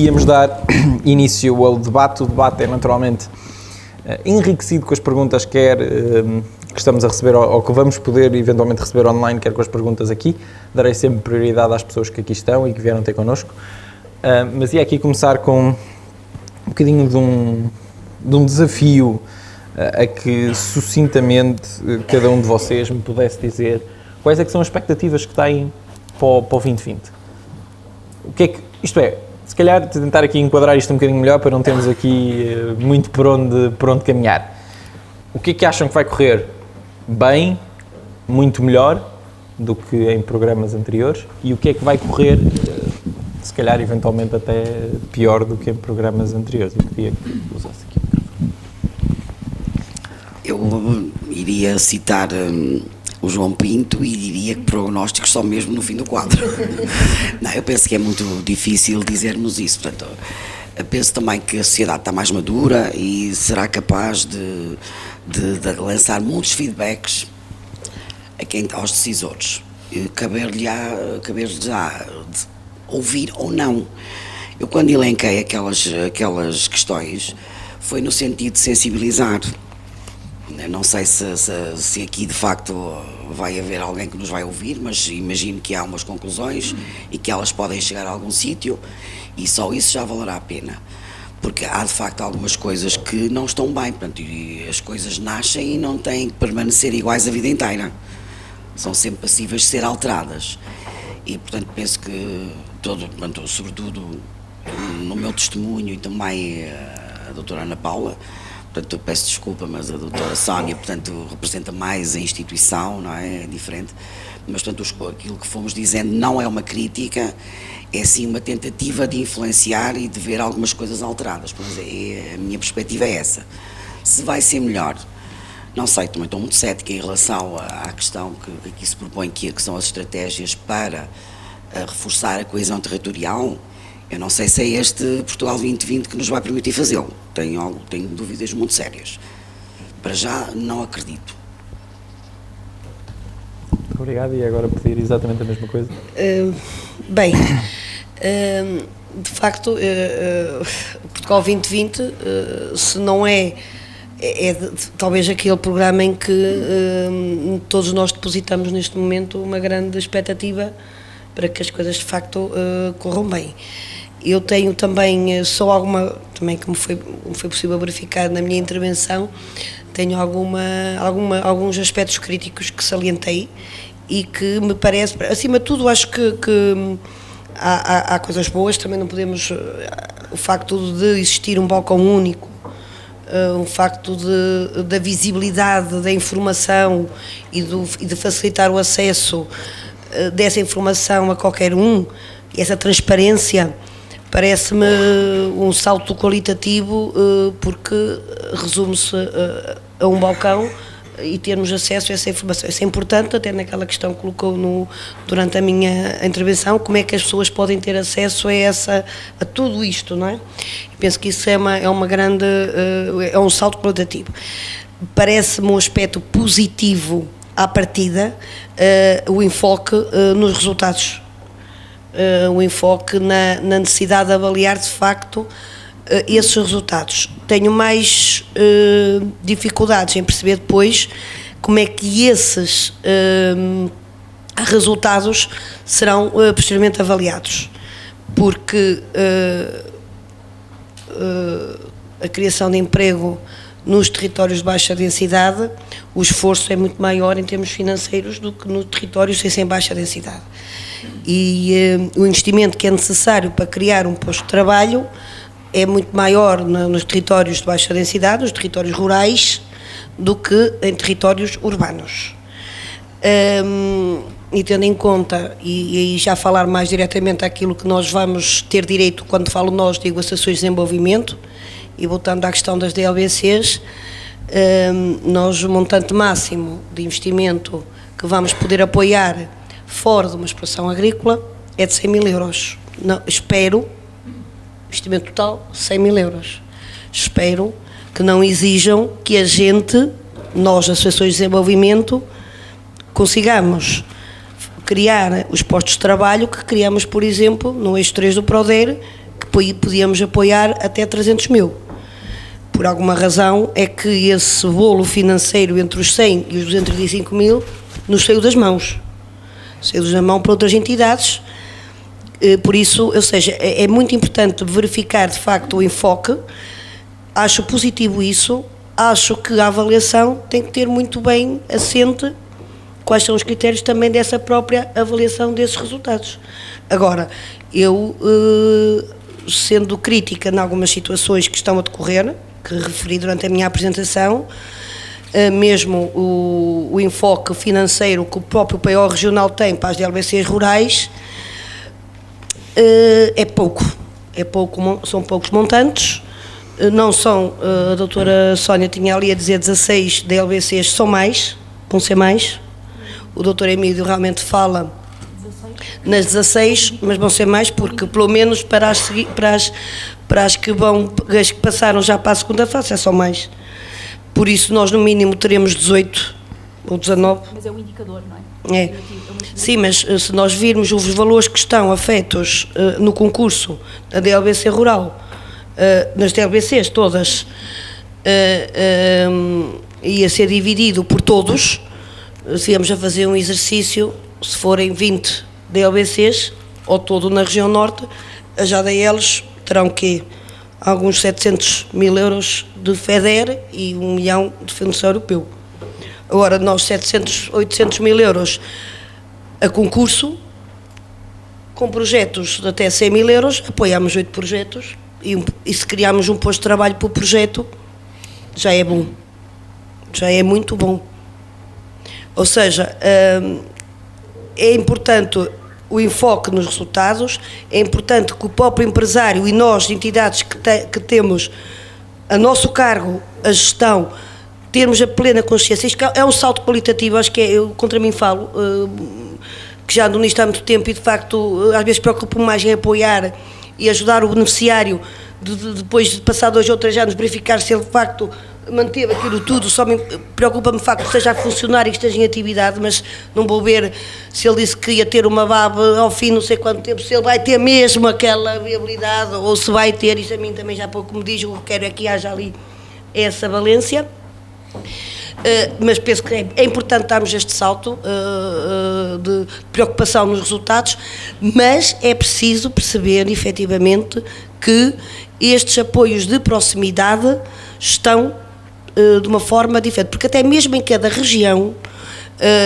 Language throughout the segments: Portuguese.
íamos dar início ao debate. O debate é naturalmente enriquecido com as perguntas, quer que estamos a receber ou que vamos poder eventualmente receber online, quer com as perguntas aqui. Darei sempre prioridade às pessoas que aqui estão e que vieram ter connosco. Mas ia aqui começar com um bocadinho de um desafio a que sucintamente cada um de vocês me pudesse dizer quais é que são as expectativas que têm para o 2020. O que é que, isto é, se calhar tentar aqui enquadrar isto um bocadinho melhor para não termos aqui muito por onde caminhar. O que é que acham que vai correr bem, muito melhor do que em programas anteriores, e o que é que vai correr se calhar eventualmente até pior do que em programas anteriores? Eu queria que usasse aqui o microfone. Eu iria citar o João Pinto e diria que prognósticos só mesmo no fim do quadro. Não, eu penso que é muito difícil dizermos isso. Portanto, eu penso também que a sociedade está mais madura e será capaz de lançar muitos feedbacks aos decisores. Caber-lhes ouvir ou não. Eu, quando elenquei aquelas questões, foi no sentido de sensibilizar. Eu não sei se aqui de facto vai haver alguém que nos vai ouvir, mas imagino que há umas conclusões e que elas podem chegar a algum sítio, e só isso já valerá a pena, porque há de facto algumas coisas que não estão bem, portanto, e as coisas nascem e não têm que permanecer iguais a vida inteira, são sempre passíveis de ser alteradas, e portanto penso que sobretudo no meu testemunho e também a doutora Ana Paula, portanto, peço desculpa, mas a doutora Sónia, portanto, representa mais a instituição, não é? É diferente. Mas, portanto, aquilo que fomos dizendo não é uma crítica, é sim uma tentativa de influenciar e de ver algumas coisas alteradas. Pois a minha perspectiva é essa. Se vai ser melhor, não sei, também estou muito cética em relação à questão que aqui se propõe, que são as estratégias para reforçar a coesão territorial. Eu não sei se é este Portugal 2020 que nos vai permitir fazê-lo. Tenho dúvidas muito sérias. Para já, não acredito. Obrigado, e agora pedir exatamente a mesma coisa. De facto, o Portugal 2020, se não talvez aquele programa em que todos nós depositamos neste momento uma grande expectativa para que as coisas de facto corram bem. Eu tenho também também como foi possível verificar na minha intervenção, tenho alguns aspectos críticos que salientei e que me parece, acima de tudo, acho que há coisas boas, também não podemos, o facto de existir um balcão único, o facto da visibilidade da informação e de facilitar o acesso dessa informação a qualquer um, essa transparência, parece-me um salto qualitativo, porque resume-se a um balcão e termos acesso a essa informação. Isso é importante, até naquela questão que colocou durante a minha intervenção, como é que as pessoas podem ter acesso a tudo isto, não é? Penso que isso é um salto qualitativo. Parece-me um aspecto positivo à partida, o enfoque nos resultados, o enfoque na necessidade de avaliar de facto esses resultados. Tenho mais dificuldades em perceber depois como é que esses resultados serão posteriormente avaliados, porque a criação de emprego nos territórios de baixa densidade, o esforço é muito maior em termos financeiros do que no território sem baixa densidade. E o investimento que é necessário para criar um posto de trabalho é muito maior nos territórios de baixa densidade, nos territórios rurais, do que em territórios urbanos. E tendo em conta, e aí já falar mais diretamente àquilo que nós vamos ter direito, quando falo nós, digo associações de desenvolvimento, e voltando à questão das DLBCs, nós o montante máximo de investimento que vamos poder apoiar fora de uma exploração agrícola é de 100 mil euros. Não, espero, investimento total, 100 mil euros. Espero que não exijam que a gente, nós, associações de desenvolvimento, consigamos criar os postos de trabalho que criamos, por exemplo, no eixo 3 do PRODER, que podíamos apoiar até 300 mil. Por alguma razão é que esse bolo financeiro entre os 100 e os 235 mil nos saiu das mãos. Saiu das mãos para outras entidades. Por isso, ou seja, é muito importante verificar de facto o enfoque. Acho positivo isso. Acho que a avaliação tem que ter muito bem assente quais são os critérios também dessa própria avaliação desses resultados. Agora, eu, sendo crítica em algumas situações que estão a decorrer, que referi durante a minha apresentação, mesmo o enfoque financeiro que o próprio PO regional tem para as DLBCs rurais, é pouco, são poucos montantes, não são, a doutora Sónia tinha ali a dizer 16 DLBCs, são mais, vão ser mais, o doutor Emílio realmente fala nas 16, mas vão ser mais porque pelo menos para as que passaram já para a segunda fase, é só mais. Por isso nós no mínimo teremos 18 ou 19. Mas é um indicador, não é? É. Sim, mas se nós virmos os valores que estão afetos no concurso da DLBC rural, nas DLBCs todas, ia ser dividido por todos, se íamos a fazer um exercício, se forem 20 DLBCs, ou todo na região norte, as ADLs terão que alguns 700 mil euros de FEDER e 1 milhão de Fundo Europeu. Agora, nós 700, 800 mil euros a concurso, com projetos de até 100 mil euros, apoiamos 8 projetos e se criarmos um posto de trabalho por projeto, já é bom, já é muito bom. Ou seja, é importante o enfoque nos resultados, é importante que o próprio empresário e nós, entidades que temos a nosso cargo, a gestão, termos a plena consciência. Isto é um salto qualitativo, acho que eu contra mim falo, que já ando nisto há muito tempo e de facto às vezes preocupo-me mais em apoiar e ajudar o beneficiário depois de passar 2 ou 3 anos verificar se ele de facto manteve aquilo tudo. Só me preocupa-me o facto de seja a funcionário que esteja em atividade, mas não vou ver se ele disse que ia ter uma BAB ao fim não sei quanto tempo, se ele vai ter mesmo aquela viabilidade ou se vai ter. Isso a mim também já pouco me diz. O que quero é que haja ali essa valência. Mas penso que é importante darmos este salto de preocupação nos resultados, mas é preciso perceber efetivamente que estes apoios de proximidade estão de uma forma diferente, porque até mesmo em cada região,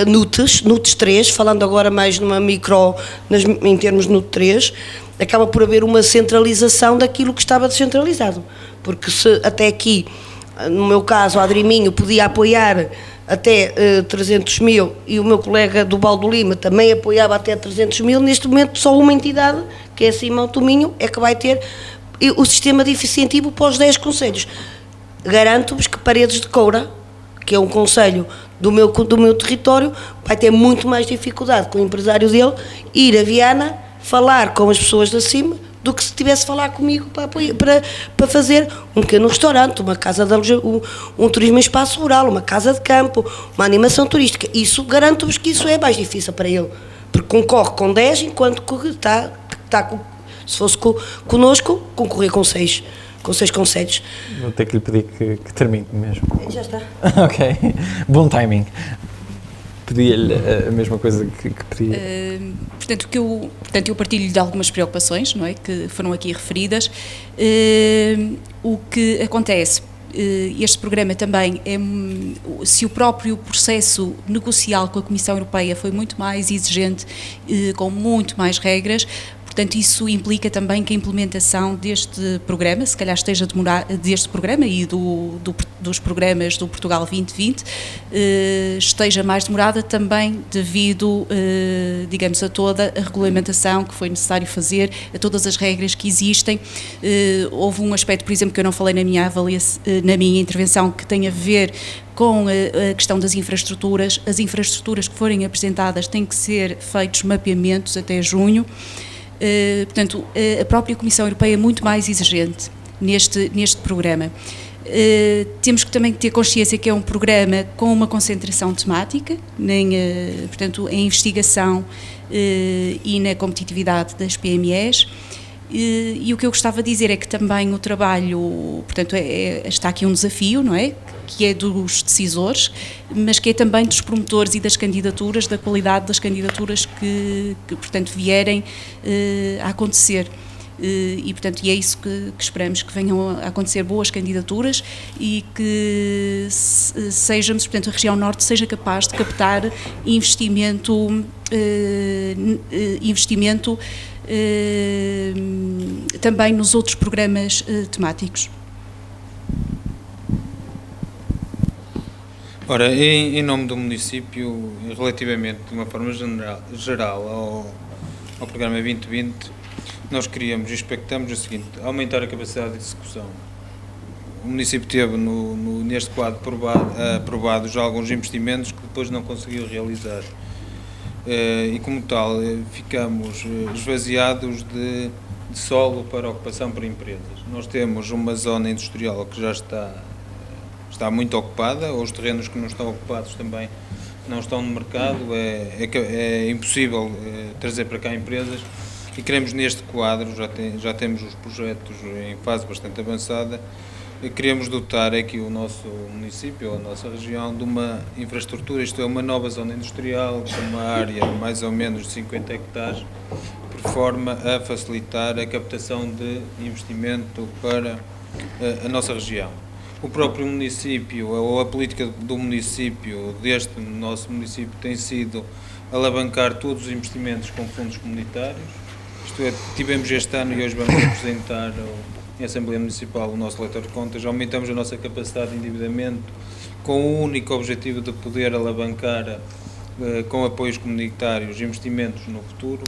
NUTES 3, falando agora mais numa micro, em termos de NUT 3, acaba por haver uma centralização daquilo que estava descentralizado, porque se até aqui, no meu caso, a Adriminho podia apoiar até 300 mil e o meu colega do Baldo Lima também apoiava até 300 mil, neste momento só uma entidade, que é a Simão Tominho, é que vai ter o sistema de incentivo para os 10 concelhos. Garanto-vos que Paredes de Coura, que é um concelho do meu território, vai ter muito mais dificuldade com o empresário dele ir a Viana falar com as pessoas de cima do que se tivesse a falar comigo para fazer um pequeno restaurante, uma casa de um turismo em espaço rural, uma casa de campo, uma animação turística. Isso, garanto-vos que isso é mais difícil para ele, porque concorre com 10, enquanto que está se fosse connosco, concorrer com 6 conselhos. Vou ter que lhe pedir que termine mesmo. Já está. Ok, bom timing. Pedia-lhe a mesma coisa que pedia. Portanto, eu partilho de algumas preocupações, não é, que foram aqui referidas. O que acontece, este programa também, se o próprio processo negocial com a Comissão Europeia foi muito mais exigente, com muito mais regras, portanto, isso implica também que a implementação deste programa, se calhar esteja demorada, deste programa e dos programas do Portugal 2020, esteja mais demorada também devido, digamos, a toda a regulamentação que foi necessário fazer, a todas as regras que existem. Houve um aspecto, por exemplo, que eu não falei na minha avaliação, na minha intervenção, que tem a ver com a questão das infraestruturas. As infraestruturas que forem apresentadas têm que ser feitos mapeamentos até junho. Portanto, a própria Comissão Europeia é muito mais exigente neste programa. Temos que também ter consciência que é um programa com uma concentração temática, portanto, em investigação e na competitividade das PMEs. E o que eu gostava de dizer é que também o trabalho, portanto, está aqui um desafio, não é? Que é dos decisores, mas que é também dos promotores e das candidaturas, da qualidade das candidaturas que portanto, vierem a acontecer. E, portanto, é isso que esperamos, que venham a acontecer boas candidaturas e que sejamos, portanto, a região norte seja capaz de captar investimento também nos outros programas temáticos. Ora, em nome do município, relativamente, de uma forma geral ao programa 2020, nós queríamos e expectamos o seguinte: aumentar a capacidade de execução. O município teve neste quadro aprovado já alguns investimentos que depois não conseguiu realizar. E como tal, ficamos esvaziados de solo para ocupação por empresas. Nós temos uma zona industrial que já está muito ocupada, os terrenos que não estão ocupados também não estão no mercado, é impossível trazer para cá empresas, e queremos neste quadro, já temos os projetos em fase bastante avançada, queremos dotar aqui o nosso município, a nossa região, de uma infraestrutura, isto é, uma nova zona industrial com uma área de mais ou menos de 50 hectares, por forma a facilitar a captação de investimento para a nossa região. O próprio município, ou a política do município, deste nosso município, tem sido alavancar todos os investimentos com fundos comunitários. Isto é, tivemos este ano e hoje vamos apresentar em Assembleia Municipal o nosso leitor de contas, aumentamos a nossa capacidade de endividamento com o único objetivo de poder alavancar com apoios comunitários investimentos no futuro,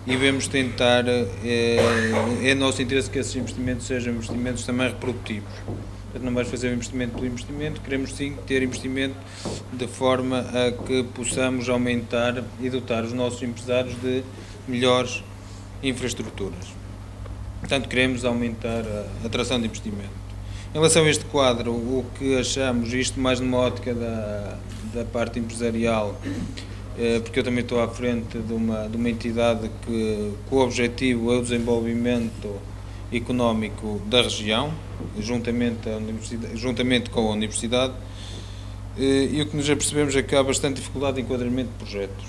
e devemos tentar, é nosso interesse que esses investimentos sejam investimentos também reprodutivos. Não vais fazer o investimento pelo investimento, queremos sim ter investimento de forma a que possamos aumentar e dotar os nossos empresários de melhores infraestruturas. Portanto, queremos aumentar a atração de investimento. Em relação a este quadro, o que achamos, isto mais numa ótica da parte empresarial, porque eu também estou à frente de uma entidade que o objetivo é o desenvolvimento económico da região, juntamente com a Universidade, e o que nos apercebemos é que há bastante dificuldade de enquadramento de projetos.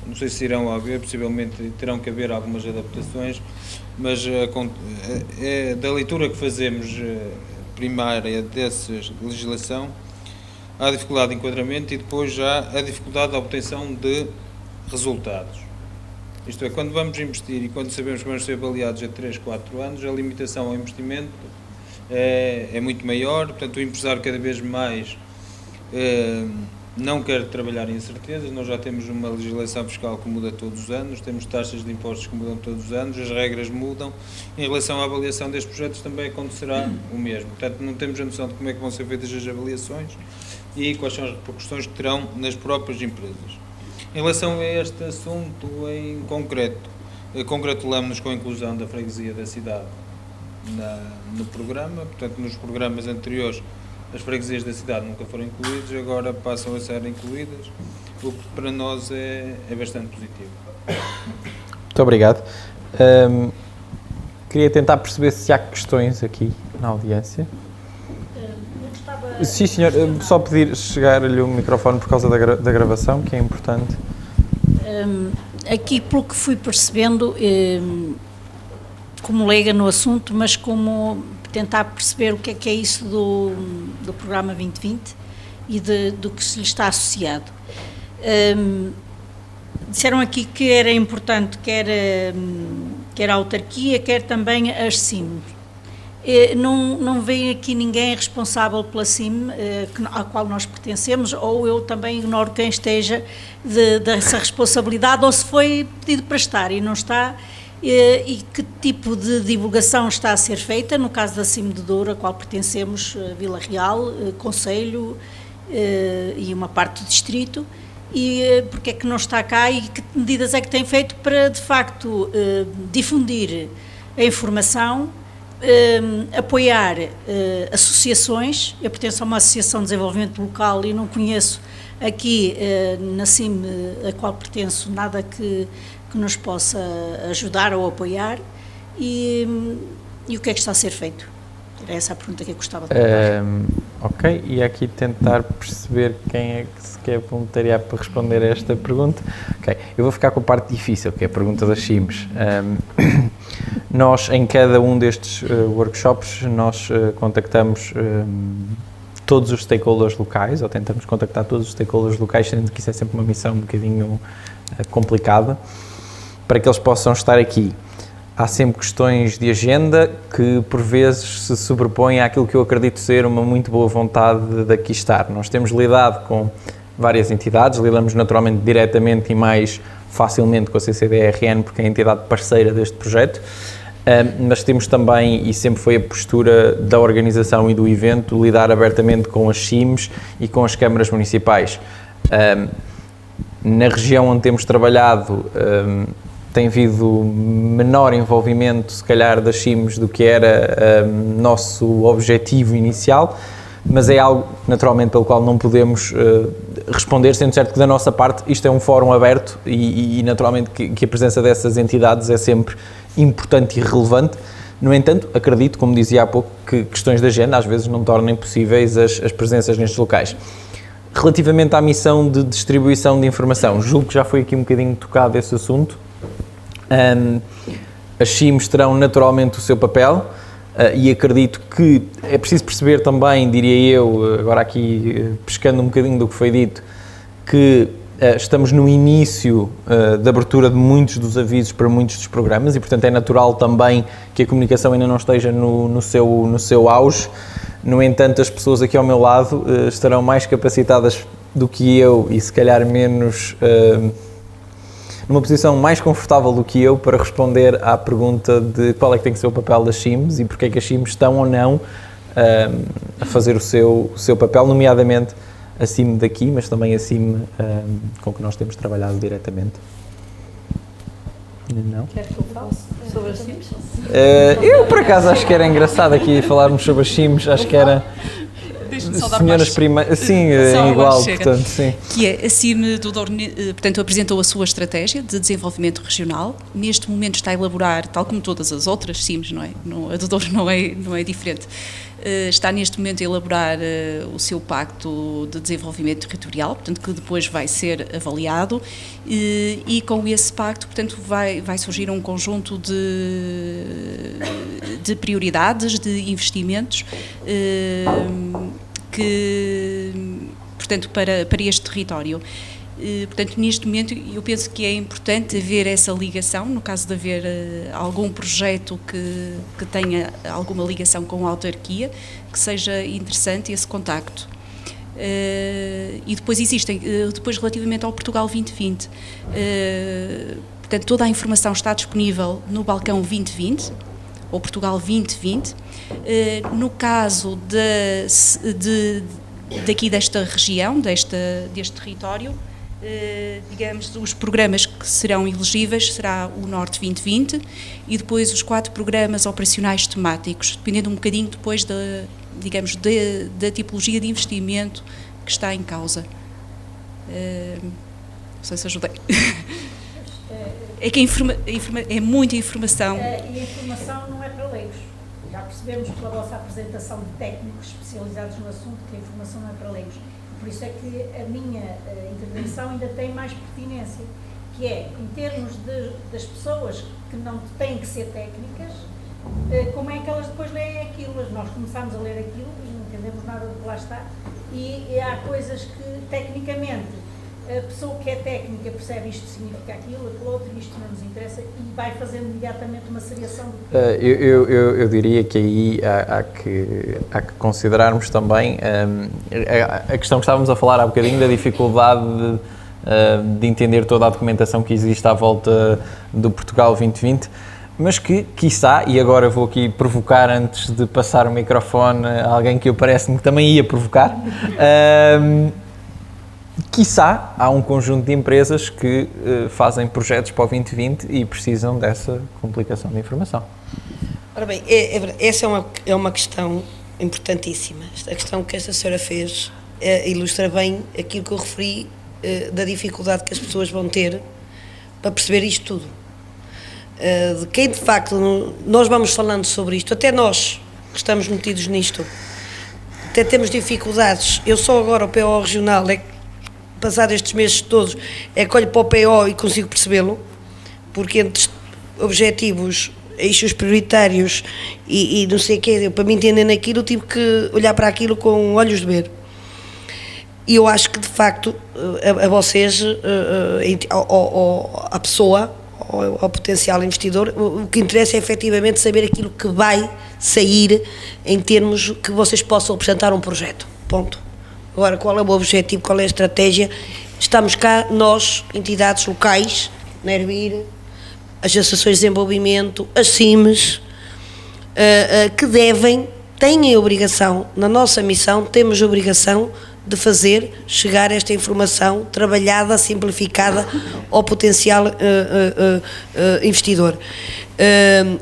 Não sei se irão haver, possivelmente terão que haver algumas adaptações, mas da leitura que fazemos primária dessa legislação, há dificuldade de enquadramento e depois já a dificuldade da obtenção de resultados. Isto é, quando vamos investir e quando sabemos que vamos ser avaliados a 3, 4 anos, a limitação ao investimento é muito maior, portanto o empresário cada vez mais não quer trabalhar em incertezas. Nós já temos uma legislação fiscal que muda todos os anos, temos taxas de impostos que mudam todos os anos, as regras mudam. Em relação à avaliação destes projetos também acontecerá o mesmo. Portanto, não temos a noção de como é que vão ser feitas as avaliações e quais são as repercussões que terão nas próprias empresas. Em relação a este assunto em concreto, congratulamos-nos com a inclusão da freguesia da cidade no programa. Portanto, nos programas anteriores as freguesias da cidade nunca foram incluídas, agora passam a ser incluídas, o que para nós é bastante positivo. Muito obrigado. Queria tentar perceber se há questões aqui na audiência. Sim, senhor. Só pedir chegar-lhe o microfone por causa da gravação, que é importante. Aqui, pelo que fui percebendo, como leiga no assunto, mas como tentar perceber o que é isso do programa 2020 e do que se lhe está associado. Disseram aqui que era importante quer a autarquia, quer também as CIM. Não vem aqui ninguém responsável pela CIM à qual nós pertencemos, ou eu também ignoro quem esteja dessa responsabilidade, ou se foi pedido para estar e não está, e que tipo de divulgação está a ser feita, no caso da CIM de Douro, a qual pertencemos, Vila Real, Concelho e uma parte do distrito, e porque é que não está cá e que medidas é que tem feito para, de facto, difundir a informação, apoiar associações. Eu pertenço a uma associação de desenvolvimento local e não conheço aqui na CIM a qual pertenço nada que nos possa ajudar ou apoiar, e o que é que está a ser feito? Era essa a pergunta que eu gostava de colocar. Ok, e aqui tentar perceber quem é que se quer voluntariar para responder a esta pergunta. Ok, eu vou ficar com a parte difícil, que é a pergunta das CIMs. Nós, em cada um destes workshops, nós contactamos todos os stakeholders locais, ou tentamos contactar todos os stakeholders locais, sendo que isso é sempre uma missão um bocadinho complicada, para que eles possam estar aqui. Há sempre questões de agenda que, por vezes, se sobrepõem àquilo que eu acredito ser uma muito boa vontade de aqui estar. Nós temos lidado com várias entidades, lidamos naturalmente diretamente e mais facilmente com a CCDRN, porque é a entidade parceira deste projeto, mas temos também, e sempre foi a postura da organização e do evento, lidar abertamente com as CIMs e com as câmaras municipais. Na região onde temos trabalhado, tem havido menor envolvimento, se calhar, das CIMs do que era nosso objetivo inicial, mas é algo, naturalmente, pelo qual não podemos responder, sendo certo que, da nossa parte, isto é um fórum aberto e naturalmente, que a presença dessas entidades é sempre importante e relevante. No entanto, acredito, como dizia há pouco, que questões de agenda, às vezes, não tornem possíveis as presenças nestes locais. Relativamente à missão de distribuição de informação, julgo que já foi aqui um bocadinho tocado esse assunto. As CIMs terão naturalmente o seu papel e acredito que é preciso perceber também, diria eu, agora aqui pescando um bocadinho do que foi dito, que estamos no início da abertura de muitos dos avisos para muitos dos programas e, portanto, é natural também que a comunicação ainda não esteja no seu auge. No entanto, as pessoas aqui ao meu lado estarão mais capacitadas do que eu e, se calhar, menos... numa posição mais confortável do que eu para responder à pergunta de qual é que tem que ser o papel das CIMs e porque é que as CIMs estão ou não a fazer o seu papel, nomeadamente a CIM daqui, mas também a CIM com que nós temos trabalhado diretamente. Não? Quer que eu fale sobre as CIMs? Eu, por acaso, acho que era engraçado aqui falarmos sobre as CIMs, acho que era... Senhoras primeiras, sim, é igual, portanto, sim. Que é a CIM do Douro, portanto, apresentou a sua estratégia de desenvolvimento regional. Neste momento está a elaborar, tal como todas as outras CIMs, não é? A do Douro não é diferente. Está neste momento a elaborar o seu pacto de desenvolvimento territorial, portanto, que depois vai ser avaliado e com esse pacto, portanto, vai surgir um conjunto de prioridades, de investimentos que, portanto, para este território. Portanto, neste momento, eu penso que é importante haver essa ligação, no caso de haver algum projeto que tenha alguma ligação com a autarquia, que seja interessante esse contacto. E depois existem, depois relativamente ao Portugal 2020, portanto, toda a informação está disponível no balcão 2020, ou Portugal 2020. No caso daqui desta região, deste território, digamos, os programas que serão elegíveis será o Norte 2020 e depois os 4 programas operacionais temáticos, dependendo um bocadinho depois da tipologia de investimento que está em causa. Não sei se ajudei. É que é muita informação. E a informação não é para leigos. Já percebemos pela vossa apresentação de técnicos especializados no assunto que a informação não é para leigos. Por isso é que a minha intervenção ainda tem mais pertinência, que é, em termos das pessoas que não têm que ser técnicas, como é que elas depois leem aquilo? Nós começamos a ler aquilo e não entendemos nada do que lá está, e há coisas que, tecnicamente, a pessoa que é técnica percebe isto significa aquilo, aquilo outro, isto não nos interessa, e vai fazendo imediatamente uma seriação do que... Eu diria que aí há que considerarmos também a questão que estávamos a falar há bocadinho, da dificuldade de entender toda a documentação que existe à volta do Portugal 2020, mas que, quiçá, e agora vou aqui provocar antes de passar o microfone a alguém que eu parece-me que também ia provocar, quiçá há um conjunto de empresas que fazem projetos para o 2020 e precisam dessa complicação de informação. Ora bem, essa é uma questão importantíssima. A questão que esta senhora fez ilustra bem aquilo que eu referi da dificuldade que as pessoas vão ter para perceber isto tudo. de quem de facto nós vamos falando sobre isto, até nós que estamos metidos nisto, até temos dificuldades. Eu só agora o PO regional, passado estes meses todos, é que olho para o PO e consigo percebê-lo, porque entre objetivos, eixos prioritários e não sei o quê, para me entender naquilo, tive que olhar para aquilo com olhos de ver. E eu acho que, de facto, a vocês, à pessoa, ao potencial investidor, o que interessa é efetivamente saber aquilo que vai sair em termos que vocês possam apresentar um projeto. Ponto. Agora, qual é o objetivo, qual é a estratégia? Estamos cá, nós, entidades locais, NERBIR, as associações de desenvolvimento, as CIMES, que têm a obrigação, na nossa missão, temos a obrigação de fazer chegar esta informação trabalhada, simplificada ao potencial investidor.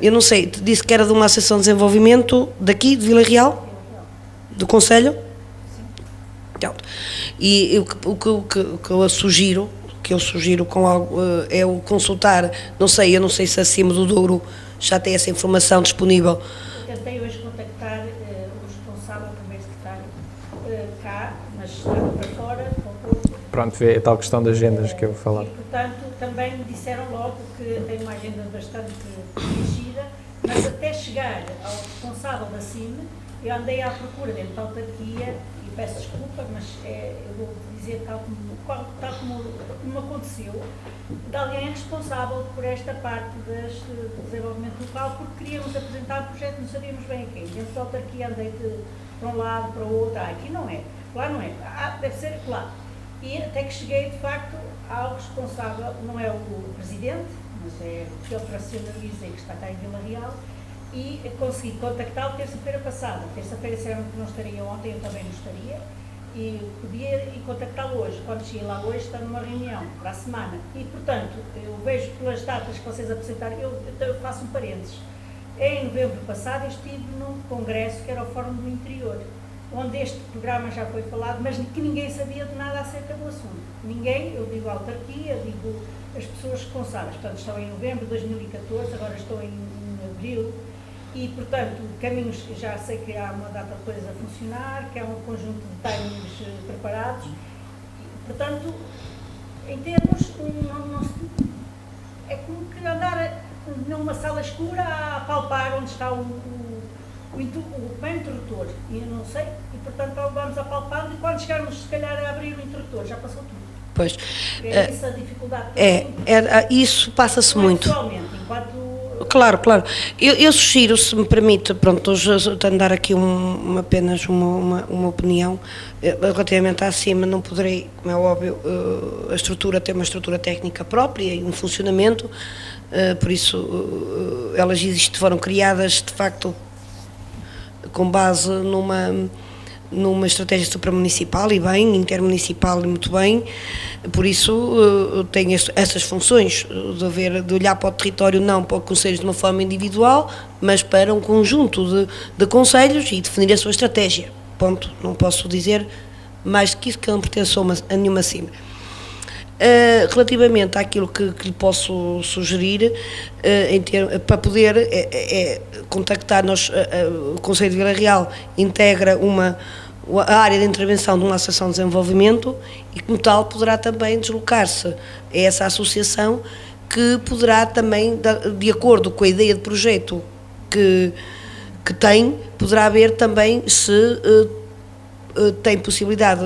Eu não sei, disse que era de uma associação de desenvolvimento daqui, de Vila Real? Do Conselho? Então, e o que eu sugiro, com algo, é o consultar, eu não sei se acima do Douro já tem essa informação disponível. Eu tentei hoje contactar o responsável, o primeiro secretário, cá, mas estava para fora, Pronto, vê a tal questão das agendas que eu vou falar. E, portanto, também me disseram logo que tem uma agenda bastante dirigida, mas até chegar ao responsável da CIME, eu andei à procura dentro da autarquia, e peço desculpa, mas eu vou dizer tal como aconteceu, de alguém responsável por esta parte do desenvolvimento local, porque queríamos apresentar um projeto, não sabíamos bem a quem. Dentro da autarquia andei para um lado, para o outro, aqui não é, lá não é, deve ser lá. E até que cheguei, de facto, ao responsável, não é o presidente, mas é o que operacionaliza e que está cá em Vila Real, e consegui contactá-lo terça-feira passada. Terça-feira disseram que não estaria ontem, eu também não estaria, e podia ir contactá-lo hoje. Quando cheguei lá hoje, está numa reunião para a semana. E, portanto, eu vejo pelas datas que vocês apresentaram, eu faço um parênteses. Em novembro passado, eu estive num congresso que era o Fórum do Interior, onde este programa já foi falado, mas que ninguém sabia de nada acerca do assunto. Ninguém, eu digo a autarquia, digo as pessoas responsáveis. Portanto, estou em novembro de 2014, agora estou em abril, e, portanto, caminhos, já sei que há uma data de coisas a funcionar, que há um conjunto de timings preparados, e, portanto, em termos, é como que andar numa sala escura a palpar onde está o interruptor, e eu não sei, e portanto vamos apalpando, e quando chegarmos se calhar a abrir o interruptor, já passou tudo. Pois. É isso a dificuldade. Isso passa-se muito. Enquanto... Claro. Eu sugiro, se me permite, pronto, hoje estou a dar aqui apenas uma opinião, relativamente à CIME, não poderei, como é óbvio, a estrutura tem uma estrutura técnica própria e um funcionamento, por isso elas foram criadas, de facto, com base numa estratégia supramunicipal e bem, intermunicipal e muito bem, por isso tem essas funções de olhar para o território, não para os concelhos de uma forma individual, mas para um conjunto de concelhos e definir a sua estratégia. Ponto. Não posso dizer mais do que isso, que não pertence a nenhuma CIME. Relativamente àquilo que lhe posso sugerir, para poder contactar, o Conselho de Vila Real integra a área de intervenção de uma associação de desenvolvimento e, como tal, poderá também deslocar-se a essa associação, que poderá também, de acordo com a ideia de projeto que tem, poderá ver também se tem possibilidade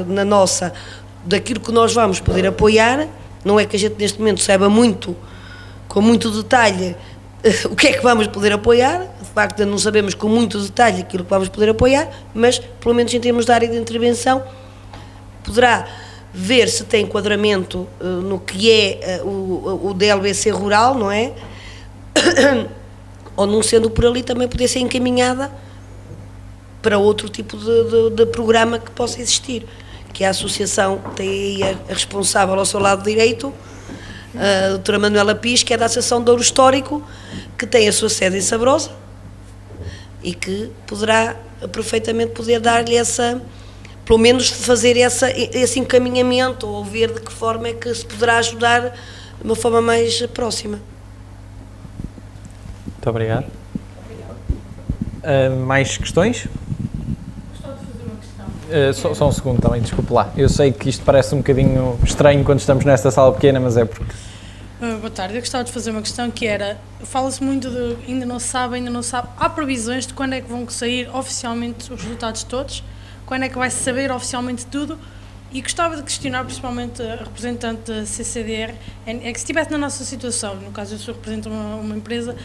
daquilo que nós vamos poder apoiar. Não é que a gente neste momento saiba com muito detalhe o que é que vamos poder apoiar, de facto não sabemos com muito detalhe aquilo que vamos poder apoiar, mas pelo menos em termos de área de intervenção poderá ver se tem enquadramento no que é o DLBC rural, não é? Ou não sendo por ali também poder ser encaminhada para outro tipo de programa que possa existir, que a associação tem aí a responsável ao seu lado direito, a doutora Manuela Pis, que é da Associação de Ouro Histórico, que tem a sua sede em Sabrosa e que poderá perfeitamente poder dar-lhe pelo menos fazer esse encaminhamento, ou ver de que forma é que se poderá ajudar de uma forma mais próxima. Muito obrigado. Mais questões? Gostava de fazer uma questão. Só um segundo também, desculpe lá. Eu sei que isto parece um bocadinho estranho quando estamos nesta sala pequena, mas é porque... Boa tarde, eu gostava de fazer uma questão que era, fala-se muito de ainda não se sabe, há previsões de quando é que vão sair oficialmente os resultados todos, quando é que vai-se saber oficialmente tudo, e gostava de questionar principalmente a representante da CCDR, é que se estivesse na nossa situação, no caso eu sou represento uma empresa,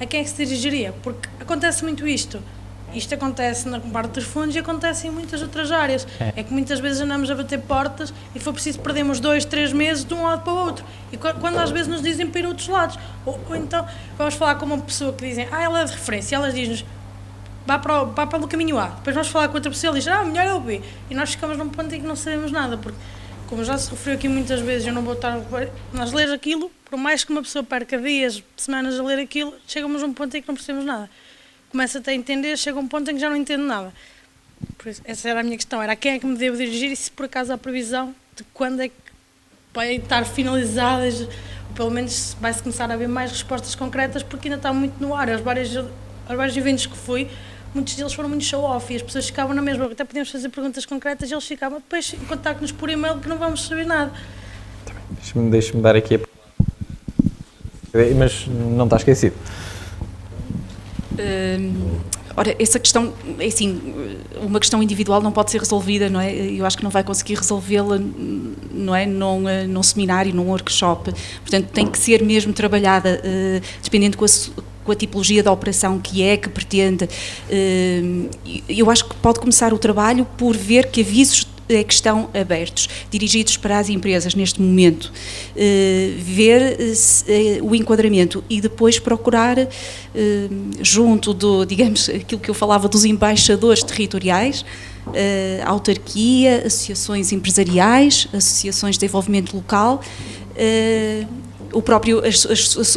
a quem é que se dirigiria? Porque acontece muito isto acontece na parte dos fundos e acontece em muitas outras áreas. É que muitas vezes andamos a bater portas e foi preciso perdermos 2, 3 meses de um lado para o outro. E quando às vezes nos dizem para ir a outros lados. Ou então vamos falar com uma pessoa que dizem, ela é de referência, e elas dizem-nos, vá pelo caminho A. Depois vamos falar com outra pessoa e diz, melhor é o B. E nós ficamos num ponto em que não sabemos nada, porque como já se referiu aqui muitas vezes, eu não vou estar... Nós ler aquilo, por mais que uma pessoa perca dias, semanas a ler aquilo, chegamos a um ponto em que não percebemos nada. Começa até a entender, chega a um ponto em que já não entendo nada. Por isso, essa era a minha questão, era a quem é que me devo dirigir e se por acaso há previsão de quando é que vai estar finalizadas, ou pelo menos vai-se começar a haver mais respostas concretas, porque ainda está muito no ar. Aos vários eventos que fui, muitos deles foram muito show-off e as pessoas ficavam na mesma, até podíamos fazer perguntas concretas e eles ficavam depois em contacto-nos por e-mail que não vamos saber nada. Deixa-me dar aqui a... Mas não está esquecido. Ora, essa questão, é assim, uma questão individual não pode ser resolvida, não é? Eu acho que não vai conseguir resolvê-la, não é? Num seminário, num workshop. Portanto, tem que ser mesmo trabalhada, dependendo com a tipologia da operação que pretende. Eu acho que pode começar o trabalho por ver que avisos é que estão abertos, dirigidos para as empresas neste momento, ver o enquadramento e depois procurar, junto digamos, aquilo que eu falava dos embaixadores territoriais, a autarquia, associações empresariais, associações de desenvolvimento local,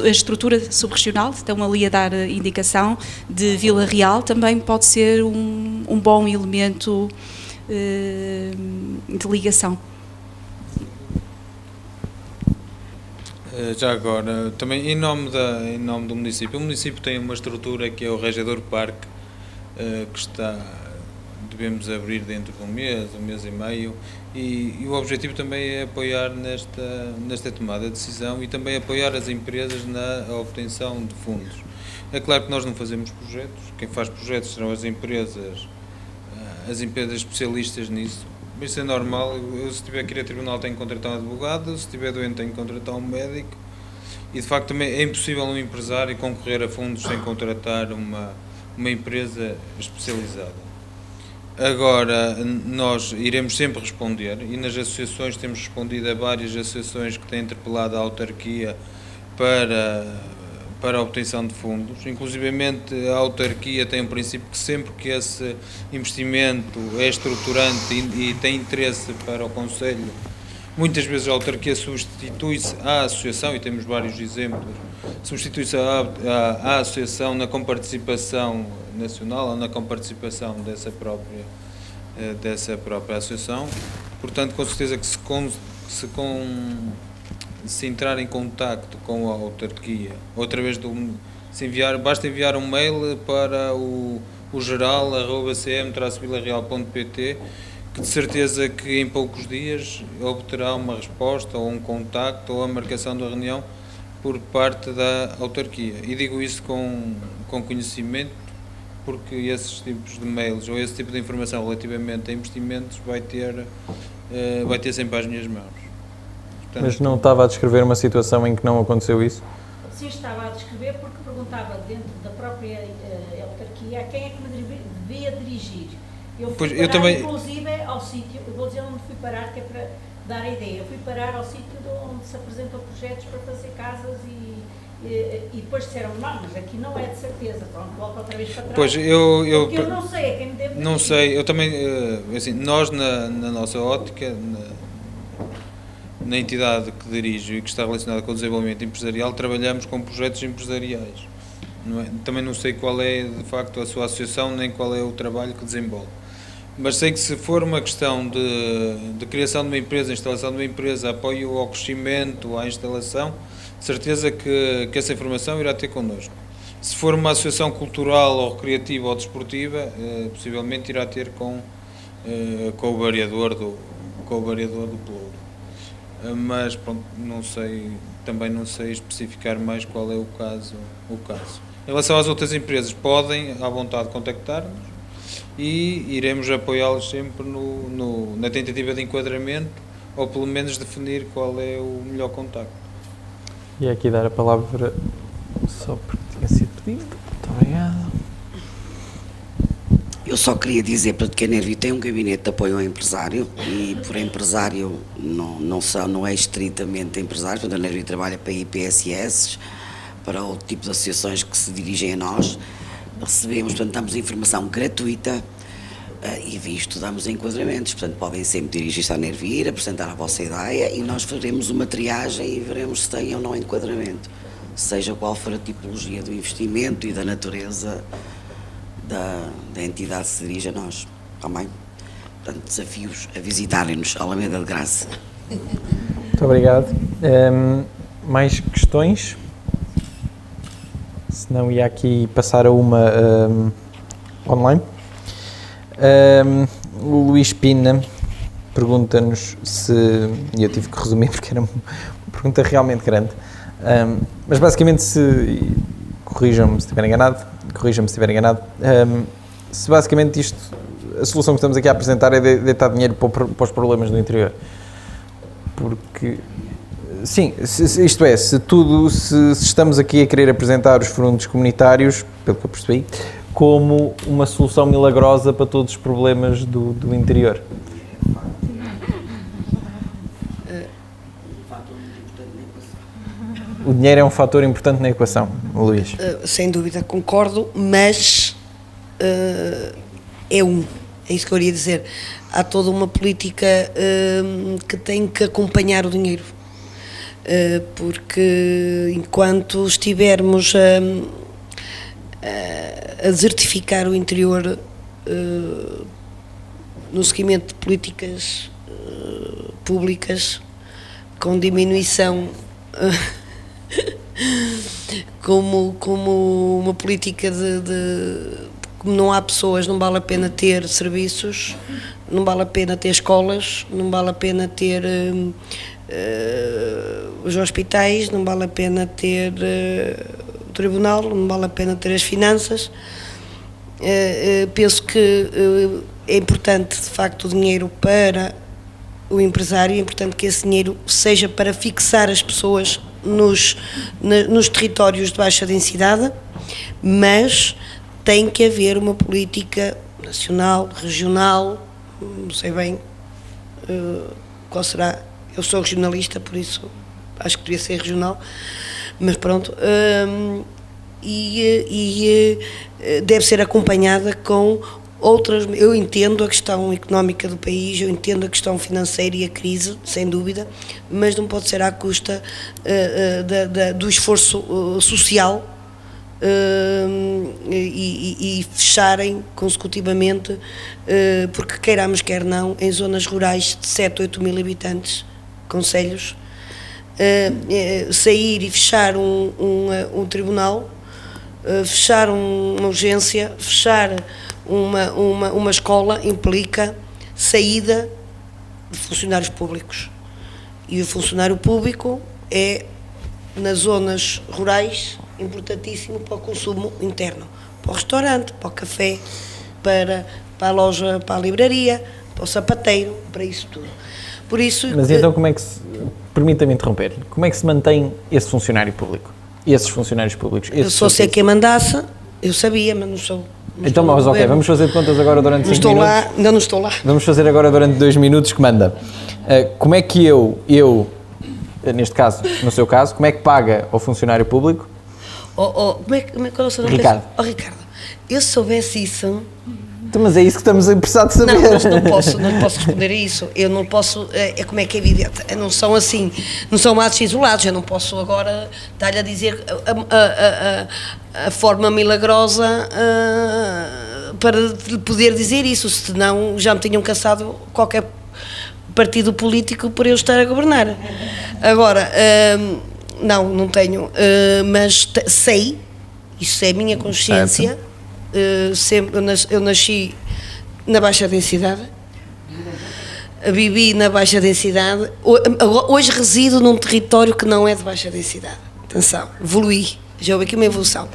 a estrutura subregional, estão ali a dar indicação, de Vila Real, também pode ser um bom elemento de ligação. Já agora, também em nome do município, o município tem uma estrutura que é o Regedor Parque, que devemos abrir dentro de um mês e meio, e o objetivo também é apoiar nesta tomada de decisão e também apoiar as empresas na obtenção de fundos. É claro que nós não fazemos projetos, quem faz projetos serão as empresas especialistas nisso. Isso é normal. Eu, se tiver que ir a tribunal, tenho que contratar um advogado, se estiver doente, tenho que contratar um médico, e de facto também é impossível um empresário concorrer a fundos sem contratar uma empresa especializada. Agora, nós iremos sempre responder, e nas associações temos respondido a várias associações que têm interpelado a autarquia para a obtenção de fundos. Inclusivamente a autarquia tem um princípio que sempre que esse investimento é estruturante e tem interesse para o concelho, muitas vezes a autarquia substitui-se à associação, e temos vários exemplos, substitui-se à associação na comparticipação nacional ou na comparticipação dessa própria associação. Portanto, com certeza que se entrar em contacto com a autarquia, basta enviar um mail para o geral@cm-vilareal.pt, que de certeza que em poucos dias obterá uma resposta ou um contacto ou a marcação da reunião por parte da autarquia. E digo isso com conhecimento, porque esses tipos de mails ou esse tipo de informação relativamente a investimentos vai ter sempre às minhas mãos. Portanto, mas não estava a descrever uma situação em que não aconteceu isso? Sim, estava a descrever porque perguntava dentro da própria autarquia a quem é que me devia dirigir. Eu fui parar, inclusive, ao sítio, eu vou dizer onde fui parar, que é para dar a ideia. Eu fui parar ao sítio onde se apresentam projetos para fazer casas e depois disseram, não, mas aqui não é de certeza, pronto, volto outra vez para trás. Pois, porque eu não sei, é quem me deve dirigir. Não sei, eu também, assim, nós na nossa ótica, na entidade que dirijo e que está relacionada com o desenvolvimento empresarial, trabalhamos com projetos empresariais. Também não sei qual é, de facto, a sua associação, nem qual é o trabalho que desenvolve. Mas sei que se for uma questão de criação de uma empresa, instalação de uma empresa, apoio ao crescimento, à instalação, certeza que essa informação irá ter connosco. Se for uma associação cultural ou recreativa ou desportiva, possivelmente irá ter com o variador do Pelouro. Mas pronto, também não sei especificar mais qual é o caso. Em relação às outras empresas, podem à vontade contactar-nos e iremos apoiá-las sempre na tentativa de enquadramento, ou pelo menos definir qual é o melhor contacto. E aqui dar a palavra só porque tinha sido pedido. Muito obrigado. Eu só queria dizer para que a Nervi tem um gabinete de apoio ao empresário, e por empresário não é estritamente empresário, portanto a Nervi trabalha para IPSS, para outro tipo de associações que se dirigem a nós. Recebemos, portanto, damos informação gratuita e estudamos enquadramentos, portanto podem sempre dirigir-se à Nervi, apresentar a vossa ideia e nós faremos uma triagem e veremos se tem ou não enquadramento, seja qual for a tipologia do investimento e da natureza da entidade que se dirige a nós, também. Portanto, desafios a visitarem-nos, Alameda de Graça. Muito obrigado. Mais questões? Se não, ia aqui passar a uma online. O Luís Pina pergunta-nos se, e eu tive que resumir porque era uma pergunta realmente grande, mas basicamente corrijam-me se estiver enganado, se basicamente a solução que estamos aqui a apresentar é deitar dinheiro para os problemas do interior. Porque, sim, isto é, se estamos aqui a querer apresentar os fundos comunitários, pelo que eu percebi, como uma solução milagrosa para todos os problemas do interior. O dinheiro é um fator importante na equação, Luís. Sem dúvida, concordo, mas é isso que eu iria dizer. Há toda uma política que tem que acompanhar o dinheiro, porque enquanto estivermos a desertificar o interior no seguimento de políticas públicas com diminuição como uma política como não há pessoas, não vale a pena ter serviços, não vale a pena ter escolas, não vale a pena ter os hospitais, não vale a pena ter o tribunal, não vale a pena ter as finanças. Penso que é importante, de facto, o dinheiro para o empresário, é importante que esse dinheiro seja para fixar as pessoas nos territórios de baixa densidade, mas tem que haver uma política nacional, regional, não sei bem qual será. Eu sou regionalista, por isso acho que devia ser regional, mas pronto, e deve ser acompanhada com outras. Eu entendo a questão económica do país, eu entendo a questão financeira e a crise, sem dúvida, mas não pode ser à custa do esforço social e fecharem consecutivamente, porque queiramos quer não, em zonas rurais de 7, 8 mil habitantes, concelhos, sair e fechar um tribunal, fechar uma urgência, fechar uma escola implica saída de funcionários públicos, e o funcionário público é, nas zonas rurais, importantíssimo para o consumo interno, para o restaurante, para o café, para a loja, para a livraria, para o sapateiro, para isso tudo. Por isso. Mas então como é que permita-me interromper, como é que se mantém esse funcionário público? Esses funcionários públicos? Eu só sei quem mandasse, eu sabia, mas não sou. Então, mas ok, vamos fazer de contas agora durante 5 minutos. Ainda não estou lá. Vamos fazer agora durante 2 minutos que manda. Como é que eu, neste caso, no seu caso, como é que paga ao funcionário público? Como é que qual é o seu nome? Ricardo. Ricardo, eu se soubesse isso. Então, mas é isso que estamos interessados em saber. Não posso responder a isso. Eu não posso, como é que é evidente, não são assim, não são atos isolados, eu não posso agora estar-lhe a dizer a forma milagrosa para lhe poder dizer isso, senão já me tinham caçado qualquer partido político por eu estar a governar. Agora, não tenho, mas sei Isso é a minha consciência. Sempre, eu nasci na baixa densidade, vivi na baixa densidade, hoje resido num território que não é de baixa densidade. Atenção, evoluí, já houve aqui uma evolução.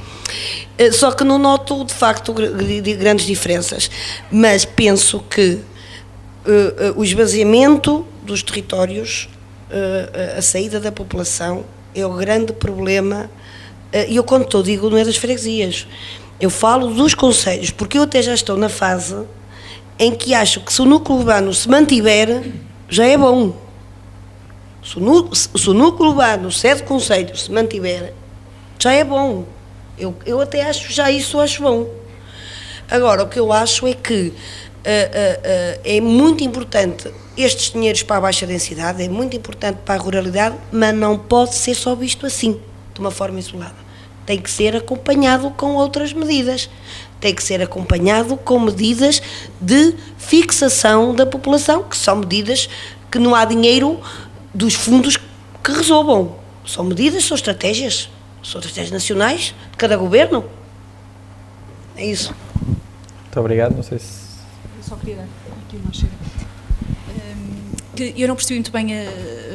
Só que não noto, de facto, grandes diferenças, mas penso que o esvaziamento dos territórios, a saída da população, é o grande problema, e eu quando estou, digo, não é das freguesias, eu falo dos concelhos, porque eu até já estou na fase em que acho que se o núcleo urbano se mantiver, já é bom. Se o núcleo urbano, sede concelho, se mantiver, já é bom. Eu até acho, já isso acho bom. Agora, o que eu acho é que é muito importante estes dinheiros para a baixa densidade, é muito importante para a ruralidade, mas não pode ser só visto assim, de uma forma isolada. Tem que ser acompanhado com outras medidas. Tem que ser acompanhado com medidas de fixação da população, que são medidas que não há dinheiro dos fundos que resolvam. São medidas, são estratégias nacionais de cada governo. É isso. Muito obrigado, não sei se... Eu só queria dar aqui uma chega. Eu não percebi muito bem,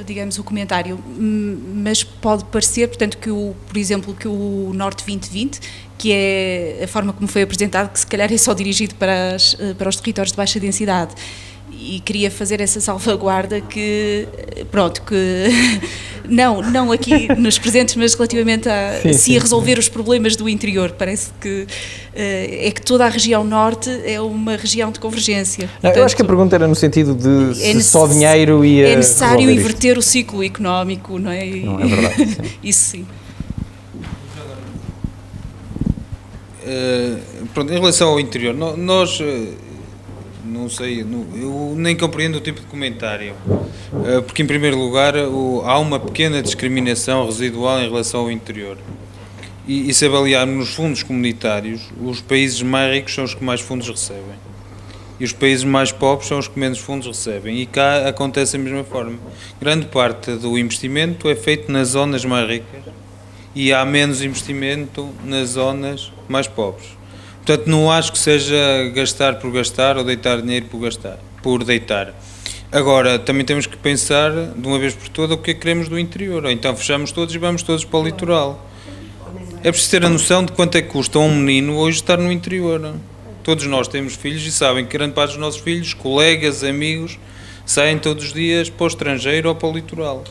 digamos, o comentário, mas pode parecer, portanto, por exemplo, que o Norte 2020, que é a forma como foi apresentado, que se calhar é só dirigido para os territórios de baixa densidade, e queria fazer essa salvaguarda que, pronto, que não aqui nos presentes, mas relativamente a resolver os problemas do interior. Parece que é que toda a região norte é uma região de convergência. Portanto, eu acho que a pergunta era no sentido de se só dinheiro ia é necessário inverter isto. o ciclo económico, não é? Não é verdade. Sim. Isso sim. Pronto, em relação ao interior, nós... Não sei, eu nem compreendo o tipo de comentário, porque em primeiro lugar há uma pequena discriminação residual em relação ao interior, e se avaliarmos nos fundos comunitários, os países mais ricos são os que mais fundos recebem, e os países mais pobres são os que menos fundos recebem, e cá acontece da mesma forma. Grande parte do investimento é feito nas zonas mais ricas, e há menos investimento nas zonas mais pobres. Portanto, não acho que seja gastar por gastar ou deitar dinheiro por deitar. Agora, também temos que pensar, de uma vez por todas, o que é que queremos do interior. Ou então fechamos todos e vamos todos para o litoral. É preciso ter a noção de quanto é que custa a um menino hoje estar no interior. Todos nós temos filhos e sabem que grande parte dos nossos filhos, colegas, amigos, saem todos os dias para o estrangeiro ou para o litoral.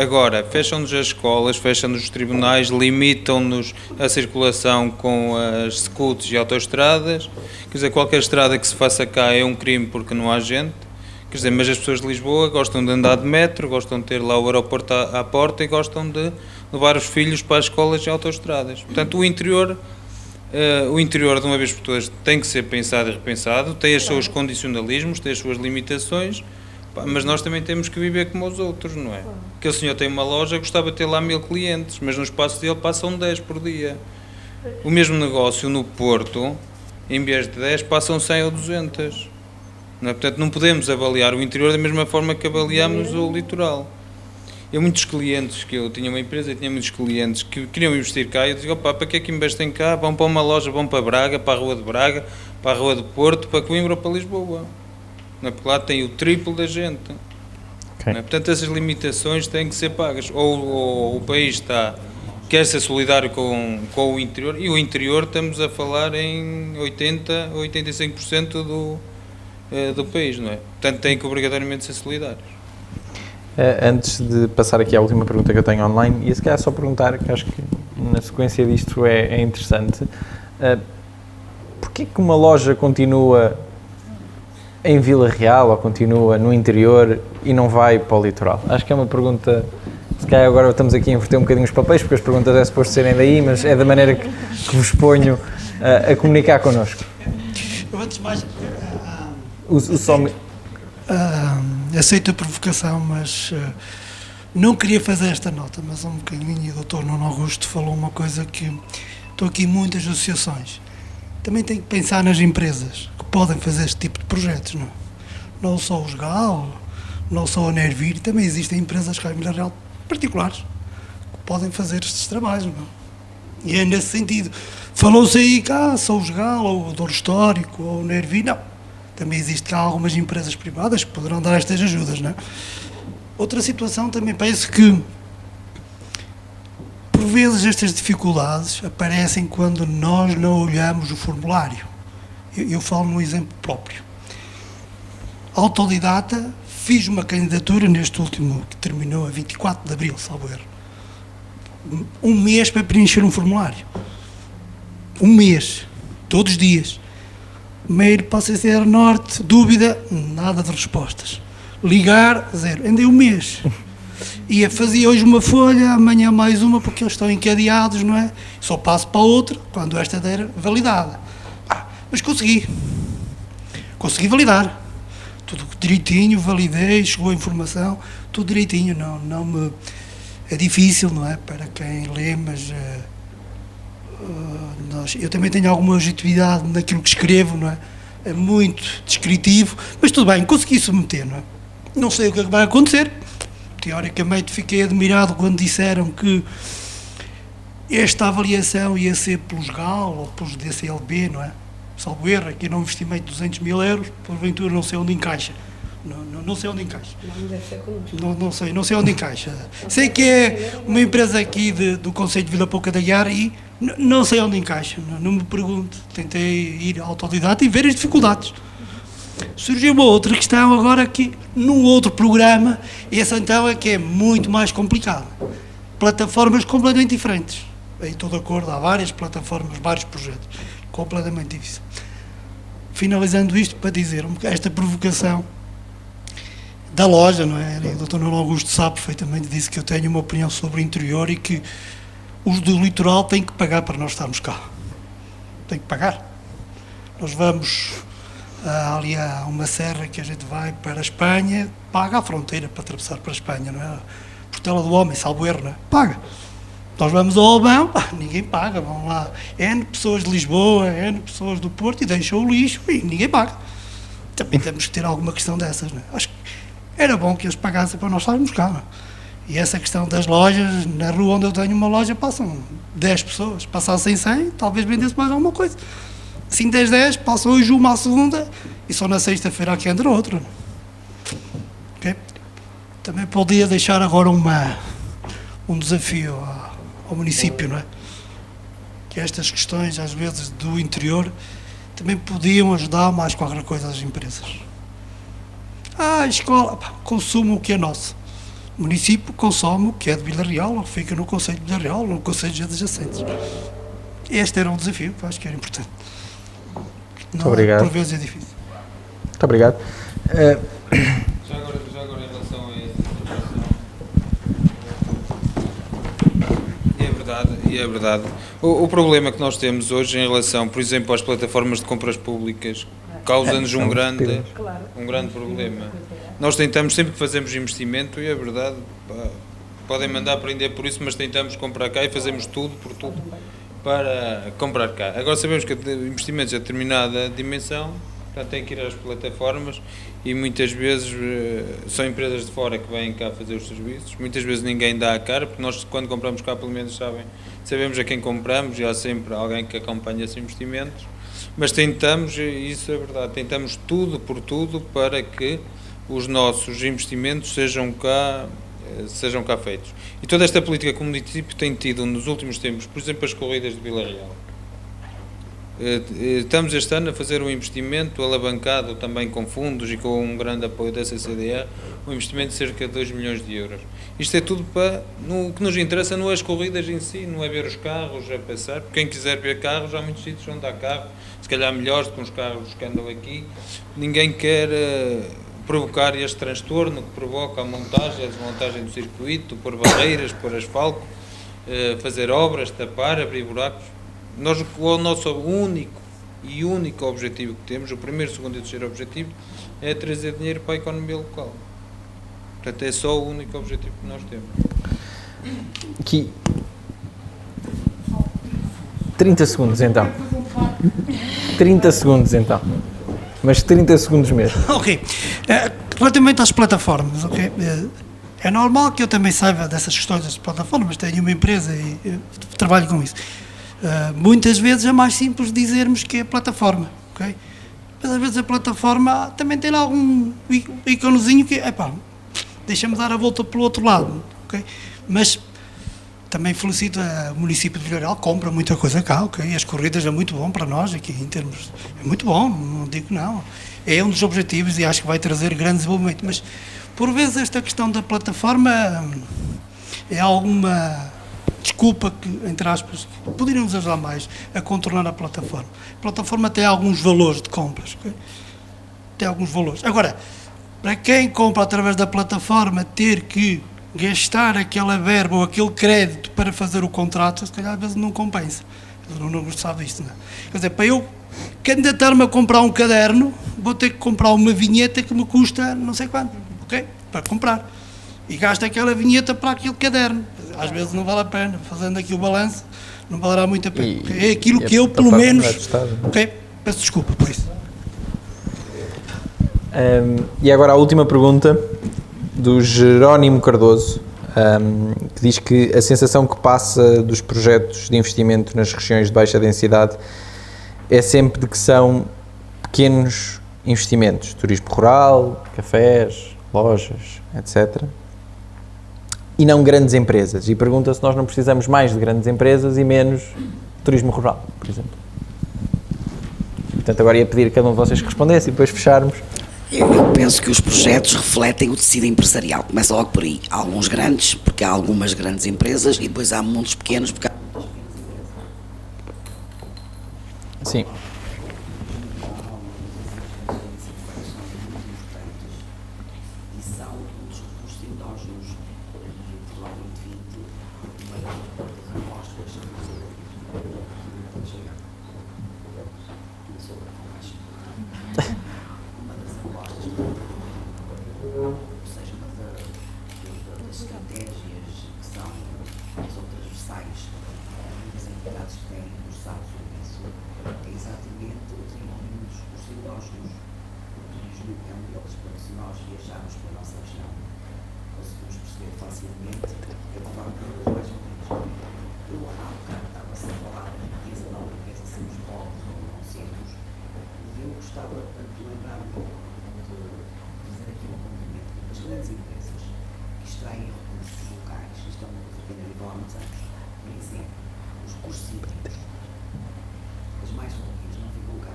Agora, fecham-nos as escolas, fecham-nos os tribunais, limitam-nos a circulação com as scooters e autoestradas. Quer dizer, qualquer estrada que se faça cá é um crime porque não há gente. Quer dizer, mas as pessoas de Lisboa gostam de andar de metro, gostam de ter lá o aeroporto à porta e gostam de levar os filhos para as escolas e autoestradas. Portanto, o interior, de uma vez por todas, tem que ser pensado e repensado, tem os seus condicionalismos, tem as suas limitações, mas nós também temos que viver como os outros, não é? Aquele senhor tem uma loja, gostava de ter lá 1000 clientes, mas no espaço dele passam 10 por dia. O mesmo negócio no Porto, em vez de 10, passam 100 ou 200. Não é? Portanto, não podemos avaliar o interior da mesma forma que avaliamos o litoral. Eu muitos clientes, que eu tinha uma empresa e tinha muitos clientes que queriam investir cá, e eu digo, opa, para que é que investem cá? Vão para uma loja, vão para Braga, para a Rua de Braga, para a Rua de Porto, para Coimbra ou para Lisboa. Não é? Porque lá tem o triplo da gente. Okay. Não é? Portanto, essas limitações têm que ser pagas. Ou o país quer ser solidário com o interior, e o interior estamos a falar em 80% ou 85% do país, não é? Portanto, tem que obrigatoriamente ser solidários. Antes de passar aqui à última pergunta que eu tenho online, e se calhar só perguntar, que acho que na sequência disto é interessante, porquê que uma loja continua em Vila Real ou continua no interior e não vai para o litoral? Acho que é uma pergunta, se calhar agora estamos aqui a inverter um bocadinho os papéis, porque as perguntas é suposto serem daí, mas é da maneira que vos ponho a comunicar connosco. Eu antes de mais aceito a provocação, mas não queria fazer esta nota, mas um bocadinho, e o Dr. Nuno Augusto falou uma coisa que estou aqui em muitas associações. Também tem que pensar nas empresas que podem fazer este tipo de projetos, não? Não só os GAL, não só a Nervir, também existem empresas real particulares que podem fazer estes trabalhos, não? E é nesse sentido. Falou-se aí que só o Gegal, ou o Douro Histórico, ou o Nervi, não. Também existe cá algumas empresas privadas que poderão dar estas ajudas, não é? Outra situação também penso que, por vezes, estas dificuldades aparecem quando nós não olhamos o formulário. Eu falo num exemplo próprio. Autodidata, fiz uma candidatura neste último, que terminou a 24 de abril, salvo erro. Um mês para preencher um formulário. Um mês, todos os dias. Mail para o CCR Norte, dúvida, nada de respostas. Ligar, zero. Andei um mês. Fazia hoje uma folha, amanhã mais uma, porque eles estão encadeados, não é? Só passo para outra quando esta der validada. Mas consegui validar. Tudo direitinho, validei, chegou a informação, tudo direitinho. Não me... É difícil, não é? Para quem lê, mas... eu também tenho alguma objetividade naquilo que escrevo, não é? É muito descritivo, mas tudo bem, consegui submeter, não é? Não sei o que vai acontecer. Teoricamente fiquei admirado quando disseram que esta avaliação ia ser pelos GAL ou pelos DCLB, não é? Salvo erro, aqui num investimento de 200 mil euros, porventura não sei onde encaixa. Não sei onde encaixa. Não sei onde encaixa. Sei que é uma empresa aqui do Concelho de Vila Pouca da Guiara e não sei onde encaixa. Não me pergunto. Tentei ir autodidata e ver as dificuldades. Surgiu uma outra questão agora aqui, num outro programa, esse então é que é muito mais complicado. Plataformas completamente diferentes. Aí estou de acordo, há várias plataformas, vários projetos. Completamente difícil. Finalizando isto para dizer, esta provocação da loja, não é? O Dr. Nuno Augusto sabe perfeitamente, disse que eu tenho uma opinião sobre o interior e que os do litoral têm que pagar para nós estarmos cá. Tem que pagar. Nós vamos ali a uma serra que a gente vai para a Espanha, paga a fronteira para atravessar para a Espanha, não é? Portela do Homem, salvo erro, não é? Paga. Nós vamos ao Albão, ninguém paga, vão lá N pessoas de Lisboa, N pessoas do Porto e deixam o lixo e ninguém paga. Também temos que ter alguma questão dessas, não é? Acho que era bom que eles pagassem para nós estarmos cá, não é? E essa questão das lojas, na rua onde eu tenho uma loja passam 10 pessoas, passassem 100, talvez vendesse mais alguma coisa. Assim 10, passam hoje uma à segunda e só na sexta-feira aqui entra outra. Okay? Também podia deixar agora um desafio ao município, não é? Que estas questões, às vezes, do interior, também podiam ajudar mais qualquer coisa às empresas. A escola consome o que é nosso. O município consome o que é de Vila Real, ou fica no Concelho de Vila Real, ou no Concelho de adjacentes. Este era um desafio que eu acho que era importante. Muito obrigado. Por vezes é difícil. Muito obrigado. Já agora em relação a essa situação, é verdade. O problema que nós temos hoje em relação, por exemplo, às plataformas de compras públicas, causa-nos um grande problema. Nós tentamos, sempre que fazemos investimento, e é verdade, podem mandar prender por isso, mas tentamos comprar cá e fazemos tudo por tudo para comprar cá. Agora sabemos que investimentos a determinada dimensão, portanto, tem que ir às plataformas e muitas vezes são empresas de fora que vêm cá fazer os serviços. Muitas vezes ninguém dá a cara, porque nós, quando compramos cá, pelo menos sabemos a quem compramos e há sempre alguém que acompanha esses investimentos. Mas tentamos, e isso é verdade, tentamos tudo por tudo para que os nossos investimentos sejam cá feitos. E toda esta política que o município tem tido nos últimos tempos, por exemplo, as corridas de Vila Real. Estamos este ano a fazer um investimento alavancado também com fundos e com um grande apoio da CCDR, um investimento de cerca de 2 milhões de euros. Isto é tudo para... O que nos interessa não é as corridas em si, não é ver os carros a passar, porque quem quiser ver carros, há muitos sítios onde há carros, se calhar melhores do que os carros que andam aqui. Ninguém quer provocar este transtorno que provoca a montagem, a desmontagem do circuito, pôr barreiras, pôr asfalto, fazer obras, tapar, abrir buracos. O nosso único objetivo que temos, o primeiro, segundo e terceiro objetivo, é trazer dinheiro para a economia local. Portanto, é só o único objetivo que nós temos. Aqui. 30 segundos então. 30 segundos então. Mas 30 segundos mesmo. Ok. Relativamente às plataformas, ok? É normal que eu também saiba dessas questões das plataformas, tenho uma empresa e trabalho com isso. Muitas vezes é mais simples dizermos que é a plataforma, ok? Mas às vezes a plataforma também tem lá algum iconozinho que, deixa-me dar a volta pelo outro lado, ok? Mas também felicito o município de Vila Real, compra muita coisa cá, ok? As corridas é muito bom para nós aqui, em termos, é muito bom, não digo não. É um dos objetivos e acho que vai trazer grande desenvolvimento, mas por vezes esta questão da plataforma é alguma desculpa que, entre aspas, poderíamos ajudar mais a contornar a plataforma. A plataforma tem alguns valores de compras, okay? Tem alguns valores. Agora, para quem compra através da plataforma, ter que gastar aquela verba ou aquele crédito para fazer o contrato, se calhar às vezes não compensa. Eu não gostava disto, não é? Quer dizer, para eu candidatar-me a comprar um caderno, vou ter que comprar uma vinheta que me custa não sei quanto, ok? Para comprar. E gasto aquela vinheta para aquele caderno. Às vezes não vale a pena, fazendo aqui o balanço, não valerá muito a pena. É aquilo que eu, pelo menos, ok? Peço desculpa por isso. E agora a última pergunta do Jerónimo Cardoso, que diz que a sensação que passa dos projetos de investimento nas regiões de baixa densidade é sempre de que são pequenos investimentos, turismo rural, cafés, lojas, etc. E não grandes empresas. E pergunta se nós não precisamos mais de grandes empresas e menos turismo rural, por exemplo. Portanto, agora ia pedir a cada um de vocês que respondesse e depois fecharmos. Eu penso que os projetos refletem o tecido empresarial. Começa logo por aí. Há alguns grandes, porque há algumas grandes empresas, e depois há muitos pequenos, porque há muitas pequenas empresas. Sim. E são um dos recursos endógenos de Portugal 2020, uma amostras seja, das estratégias que são transversais das entidades que têm cursado sobre isso, é exatamente o desenvolvimento dos recursos endógenos. O turismo é um deles, porque se nós viajarmos para a nossa região, conseguimos perceber facilmente que de facto é mais ou menos. Eu há bocado estava-se a falar da riqueza, não da riqueza sermos pobres ou não sermos, e eu gostava de lembrar um pouco, fazer aqui um apontamento das grandes empresas que extraem recursos locais, isto é uma coisa que ainda há muitos anos, por exemplo, os recursos hídricos, as mais vazias não ficam cá.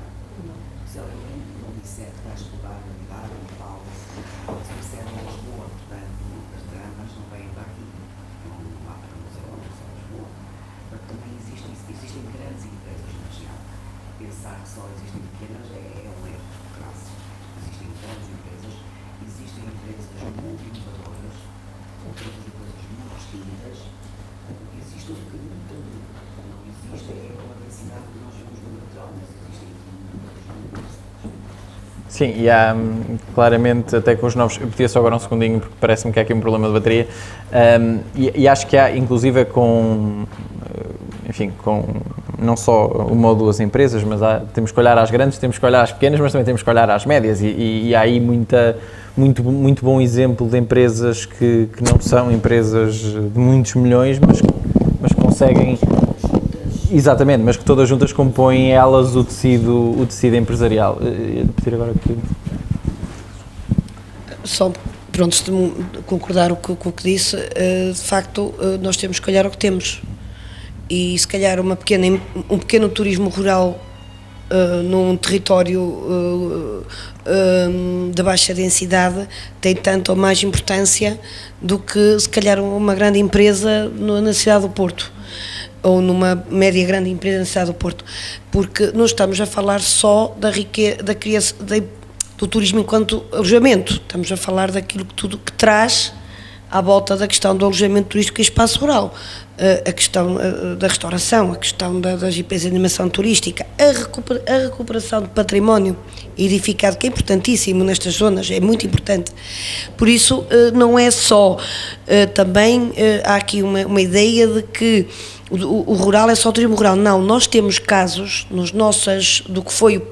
Se alguém não disser que vai estudar na unidade, em Paulo, se disser em Lisboa, portanto, as dramas não vêm para aqui, não há para museu, não só Lisboa. Portanto, também existem grandes empresas na região. Pensar que só existem pequenas é um erro crasso. Existem grandes empresas, existem empresas muito inovadoras, outras coisas muito distintas. Existe um bocadinho de tudo. Não existe uma densidade que nós vemos no natural, mas existem muitas. Sim, e há claramente, até com os novos, eu pedia só agora um segundinho porque parece-me que há aqui um problema de bateria, e acho que há, inclusive com não só uma ou duas empresas, mas temos que olhar às grandes, temos que olhar às pequenas, mas também temos que olhar às médias, e há aí muito bom exemplo de empresas que não são empresas de muitos milhões, mas conseguem, exatamente, mas que todas juntas compõem elas o tecido empresarial. Pedir agora que... Só, pronto, se concordar com o que disse, de facto, nós temos que olhar o que temos. E se calhar um pequeno turismo rural num território de baixa densidade tem tanto ou mais importância do que se calhar uma grande empresa na cidade do Porto, ou numa média grande empresa na cidade do Porto, porque não estamos a falar só da riqueza, da criação, do turismo enquanto alojamento, estamos a falar daquilo que tudo que traz à volta da questão do alojamento turístico e espaço rural, a questão da restauração, a questão das empresas de animação turística, a recuperação de património edificado, que é importantíssimo nestas zonas, é muito importante. Por isso, não é só, também há aqui uma ideia de que o rural é só turismo rural. Não, nós temos casos do que foi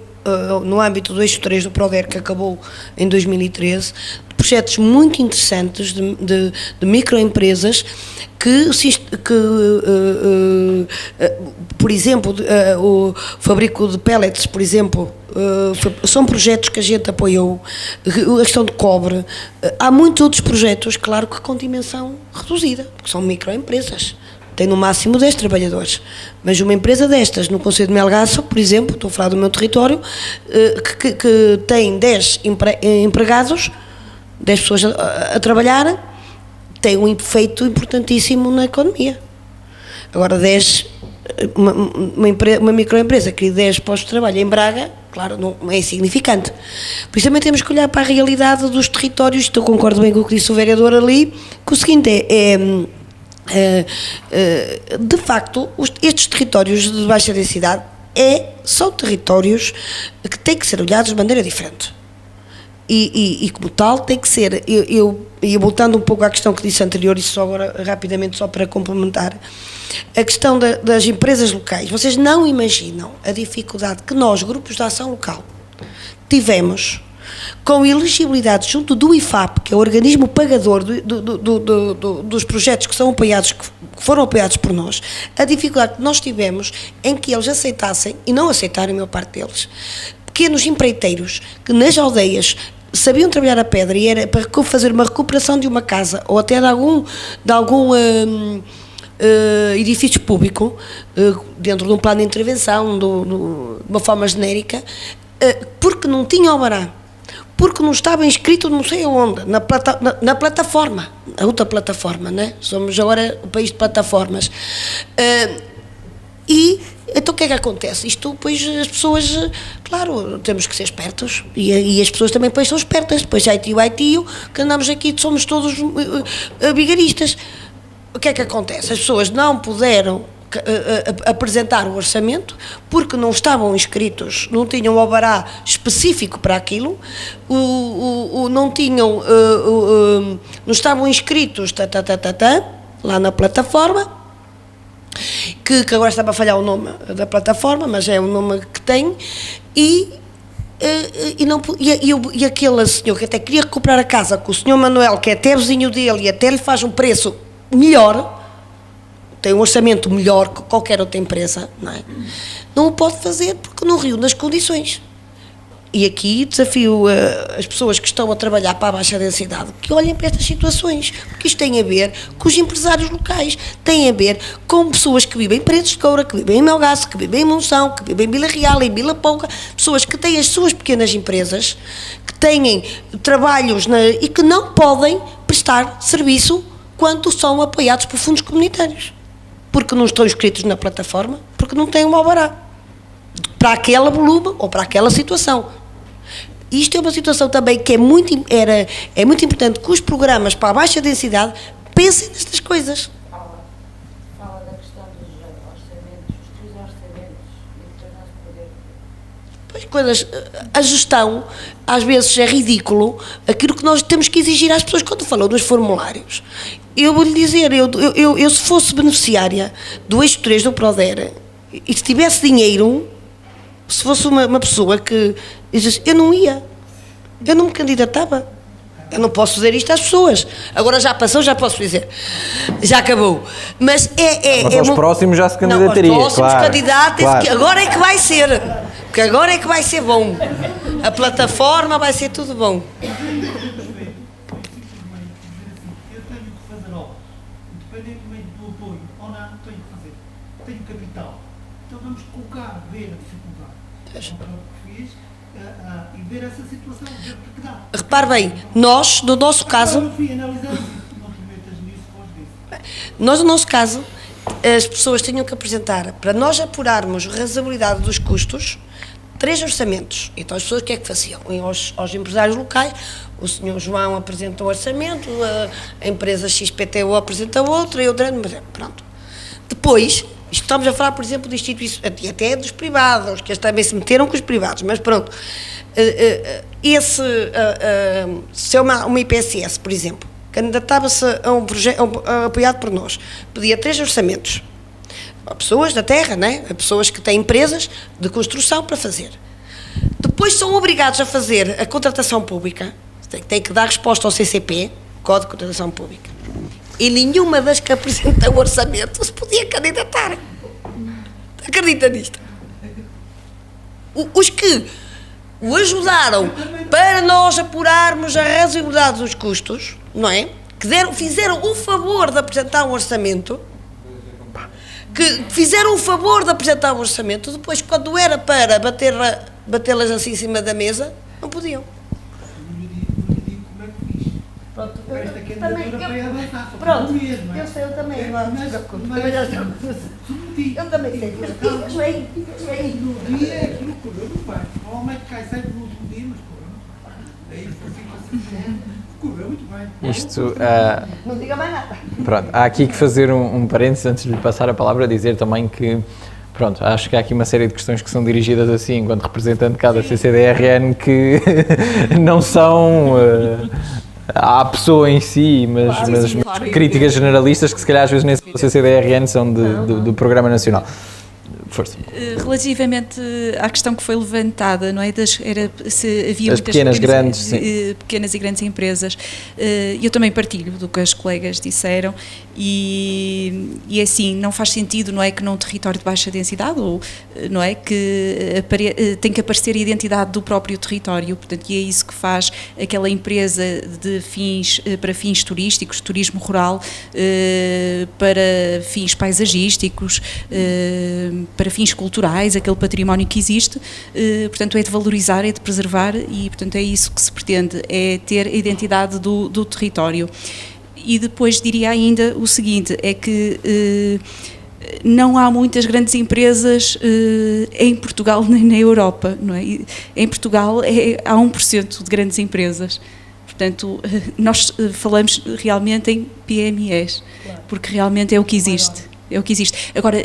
no âmbito do eixo 3 do PRODER, que acabou em 2013, de projetos muito interessantes de microempresas por exemplo, o fabrico de pellets, por exemplo, são projetos que a gente apoiou, a questão de cobre, há muitos outros projetos, claro que com dimensão reduzida, porque são microempresas, tem no máximo 10 trabalhadores, mas uma empresa destas, no concelho de Melgaço, por exemplo, estou a falar do meu território, que tem 10 empregados, 10 pessoas a trabalhar, tem um efeito importantíssimo na economia. Agora, uma microempresa que cria 10 postos de trabalho em Braga, claro, não é insignificante. Por isso também temos que olhar para a realidade dos territórios. Eu concordo bem com o que disse o vereador ali, que o seguinte de facto, estes territórios de baixa densidade são territórios que têm que ser olhados de maneira diferente. E como tal tem que ser, e voltando um pouco à questão que disse anterior, e só agora rapidamente só para complementar, a questão das empresas locais, vocês não imaginam a dificuldade que nós, grupos de ação local, tivemos com elegibilidade junto do IFAP, que é o organismo pagador dos projetos que foram apoiados por nós, a dificuldade que nós tivemos em que eles aceitassem, e não aceitaram a maior parte deles, pequenos empreiteiros que nas aldeias sabiam trabalhar a pedra e era para fazer uma recuperação de uma casa ou até de algum edifício público, dentro de um plano de intervenção, de uma forma genérica, porque não tinham alvará, porque não estava inscrito não sei aonde, na plataforma, a outra plataforma, né? Somos agora o país de plataformas. Então o que é que acontece? Isto, depois as pessoas, claro, temos que ser espertos e as pessoas também depois são espertas, depois já tio, que andamos aqui, somos todos vigaristas. O que é que acontece? As pessoas não puderam apresentar o orçamento porque não estavam inscritos, não tinham o alvará específico para aquilo, não estavam inscritos lá na plataforma, que agora está a falhar o nome da plataforma, mas é o nome que tem, e aquele senhor que até queria recuperar a casa com o senhor Manuel, que é até vizinho dele e até lhe faz um preço melhor, tem um orçamento melhor que qualquer outra empresa, não o pode fazer porque não reúne as condições. E aqui desafio as pessoas que estão a trabalhar para a baixa densidade que olhem para estas situações, porque isto tem a ver com os empresários locais, tem a ver com pessoas que vivem em Paredes de Coura, que vivem em Melgaço, que vivem em Monção, que vivem em Vila Real, em Vila Pouca, pessoas que têm as suas pequenas empresas, que têm trabalhos e que não podem prestar serviço quando são apoiados por fundos comunitários, porque não estão inscritos na plataforma, porque não têm um alvará para aquela volume ou para aquela situação. Isto é uma situação também que é muito importante que os programas para a baixa densidade pensem nestas coisas. Fala da questão dos orçamentos, os 3 orçamentos, e depois nós podemos... Pois, a gestão, às vezes, é ridículo aquilo que nós temos que exigir às pessoas quando falam nos formulários. Eu vou-lhe dizer, eu se fosse beneficiária do eixo 3 do Proder, e se tivesse dinheiro, se fosse uma pessoa que eu não ia, eu não me candidatava, eu não posso dizer isto às pessoas, agora já passou, já posso dizer, já acabou, mas aos próximos já se candidataria, aos próximos claro, candidatos, claro. Agora é que vai ser, porque agora é que vai ser bom, a plataforma vai ser tudo bom. E ver essa situação, ver o que dá. Repare bem, nós, no nosso caso, no nosso caso, as pessoas tinham que apresentar, para nós apurarmos a razoabilidade dos custos, 3 orçamentos. Então as pessoas o que é que faziam? Iam aos empresários locais, o senhor João apresenta um orçamento, a empresa XPTO apresenta outro, e outra, pronto. Depois, isto estamos a falar, por exemplo, de instituições, até dos privados, que eles também se meteram com os privados, mas pronto, se é uma IPSS, por exemplo, candidatava-se a um projeto apoiado por nós, pedia 3 orçamentos, a pessoas da terra, a pessoas que têm empresas de construção para fazer. Depois são obrigados a fazer a contratação pública, tem que dar resposta ao CCP, Código de Contratação Pública. E nenhuma das que apresentam o orçamento se podia candidatar. Acredita nisto? Os que o ajudaram para nós apurarmos a razoabilidade dos custos, não é? Que fizeram o favor de apresentar um orçamento, depois, quando era para batê-las assim em cima da mesa, não podiam. Pronto, eu sei, eu também, não se preocupe. Eu também sei. Ficas bem. No dia aquilo correu muito bem. Normalmente cai sempre no último dia, mas correu muito bem. É isso que eu fico assim. Correu muito bem. Isto, não diga mais nada. pronto, há aqui que fazer um parênteses antes de lhe passar a palavra, dizer também que, pronto, acho que há aqui uma série de questões que são dirigidas assim, enquanto representante de cada CCDRN, que não são à pessoa em si, mas críticas generalistas que se calhar às vezes nem são do CCDRN, são do Programa Nacional. Força. Relativamente à questão que foi levantada, não é? Se havia as muitas pequenas e grandes empresas, eu também partilho do que as colegas disseram e assim, não faz sentido, não é, que num território de baixa densidade, ou, não é, que tem que aparecer a identidade do próprio território, portanto, e é isso que faz aquela empresa para fins turísticos, turismo rural, para fins paisagísticos, para fins culturais, aquele património que existe, portanto é de valorizar, é de preservar e portanto é isso que se pretende, é ter a identidade do território. E depois diria ainda o seguinte, é que não há muitas grandes empresas em Portugal nem na Europa, não é? Em Portugal há 1% de grandes empresas. Portanto, nós falamos realmente em PMEs, porque realmente é o que existe. É o que existe. Agora,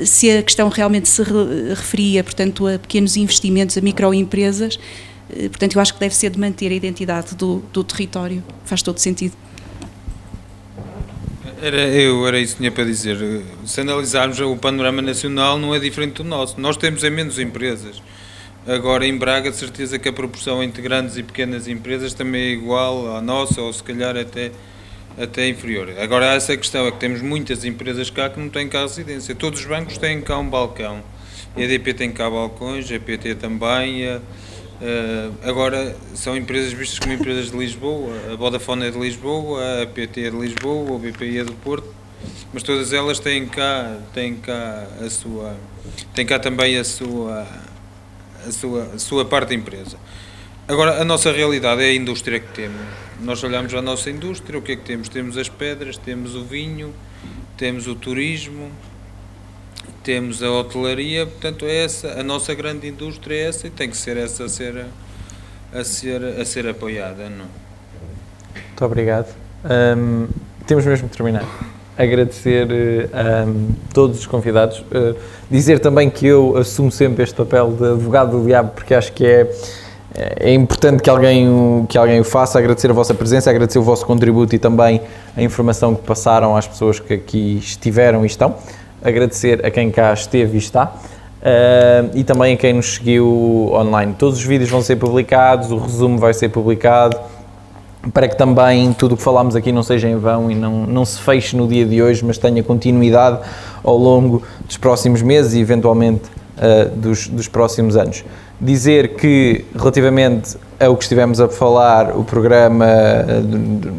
se a questão realmente se referia, portanto, a pequenos investimentos, a microempresas, portanto, eu acho que deve ser de manter a identidade do território. Faz todo sentido. Era isso que tinha para dizer. Se analisarmos o panorama nacional, não é diferente do nosso. Nós temos menos empresas. Agora, em Braga, de certeza que a proporção entre grandes e pequenas empresas também é igual à nossa, ou se calhar até inferior. Agora, essa questão é que temos muitas empresas cá que não têm cá residência. Todos os bancos têm cá um balcão. A EDP tem cá balcões, a PT também. Agora, são empresas vistas como empresas de Lisboa. A Vodafone é de Lisboa, a PT é de Lisboa, o BPI é do Porto. Mas todas elas têm cá também a sua parte da empresa. Agora, a nossa realidade é a indústria que temos. Nós olhamos a nossa indústria, o que é que temos? Temos as pedras, temos o vinho, temos o turismo, temos a hotelaria, portanto é essa, a nossa grande indústria é essa e tem que ser essa a ser apoiada, não? Muito obrigado. Temos mesmo que terminar. Agradecer a todos os convidados. Dizer também que eu assumo sempre este papel de advogado do diabo, porque acho que é importante que alguém o faça. Agradecer a vossa presença, agradecer o vosso contributo e também a informação que passaram às pessoas que aqui estiveram e estão. Agradecer a quem cá esteve e está. E também a quem nos seguiu online. Todos os vídeos vão ser publicados, o resumo vai ser publicado, para que também tudo o que falámos aqui não seja em vão e não se feche no dia de hoje, mas tenha continuidade ao longo dos próximos meses e eventualmente dos próximos anos. Dizer que, relativamente ao que estivemos a falar, o programa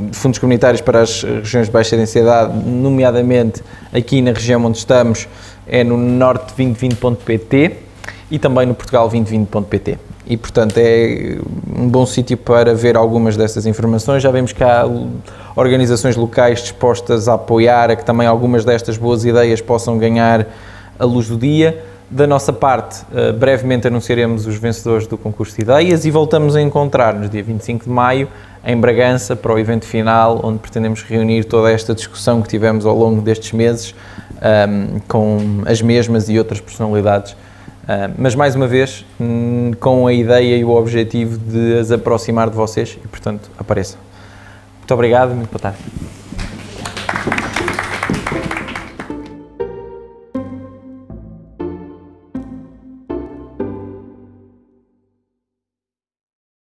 de fundos comunitários para as regiões de baixa densidade, nomeadamente aqui na região onde estamos, é no norte2020.pt e também no portugal2020.pt. E, portanto, é um bom sítio para ver algumas dessas informações. Já vemos que há organizações locais dispostas a apoiar, a que também algumas destas boas ideias possam ganhar a luz do dia. Da nossa parte, brevemente anunciaremos os vencedores do concurso de ideias e voltamos a encontrar-nos dia 25 de maio em Bragança para o evento final, onde pretendemos reunir toda esta discussão que tivemos ao longo destes meses com as mesmas e outras personalidades. Mas, mais uma vez, com a ideia e o objetivo de as aproximar de vocês e, portanto, apareçam. Muito obrigado e muito boa tarde.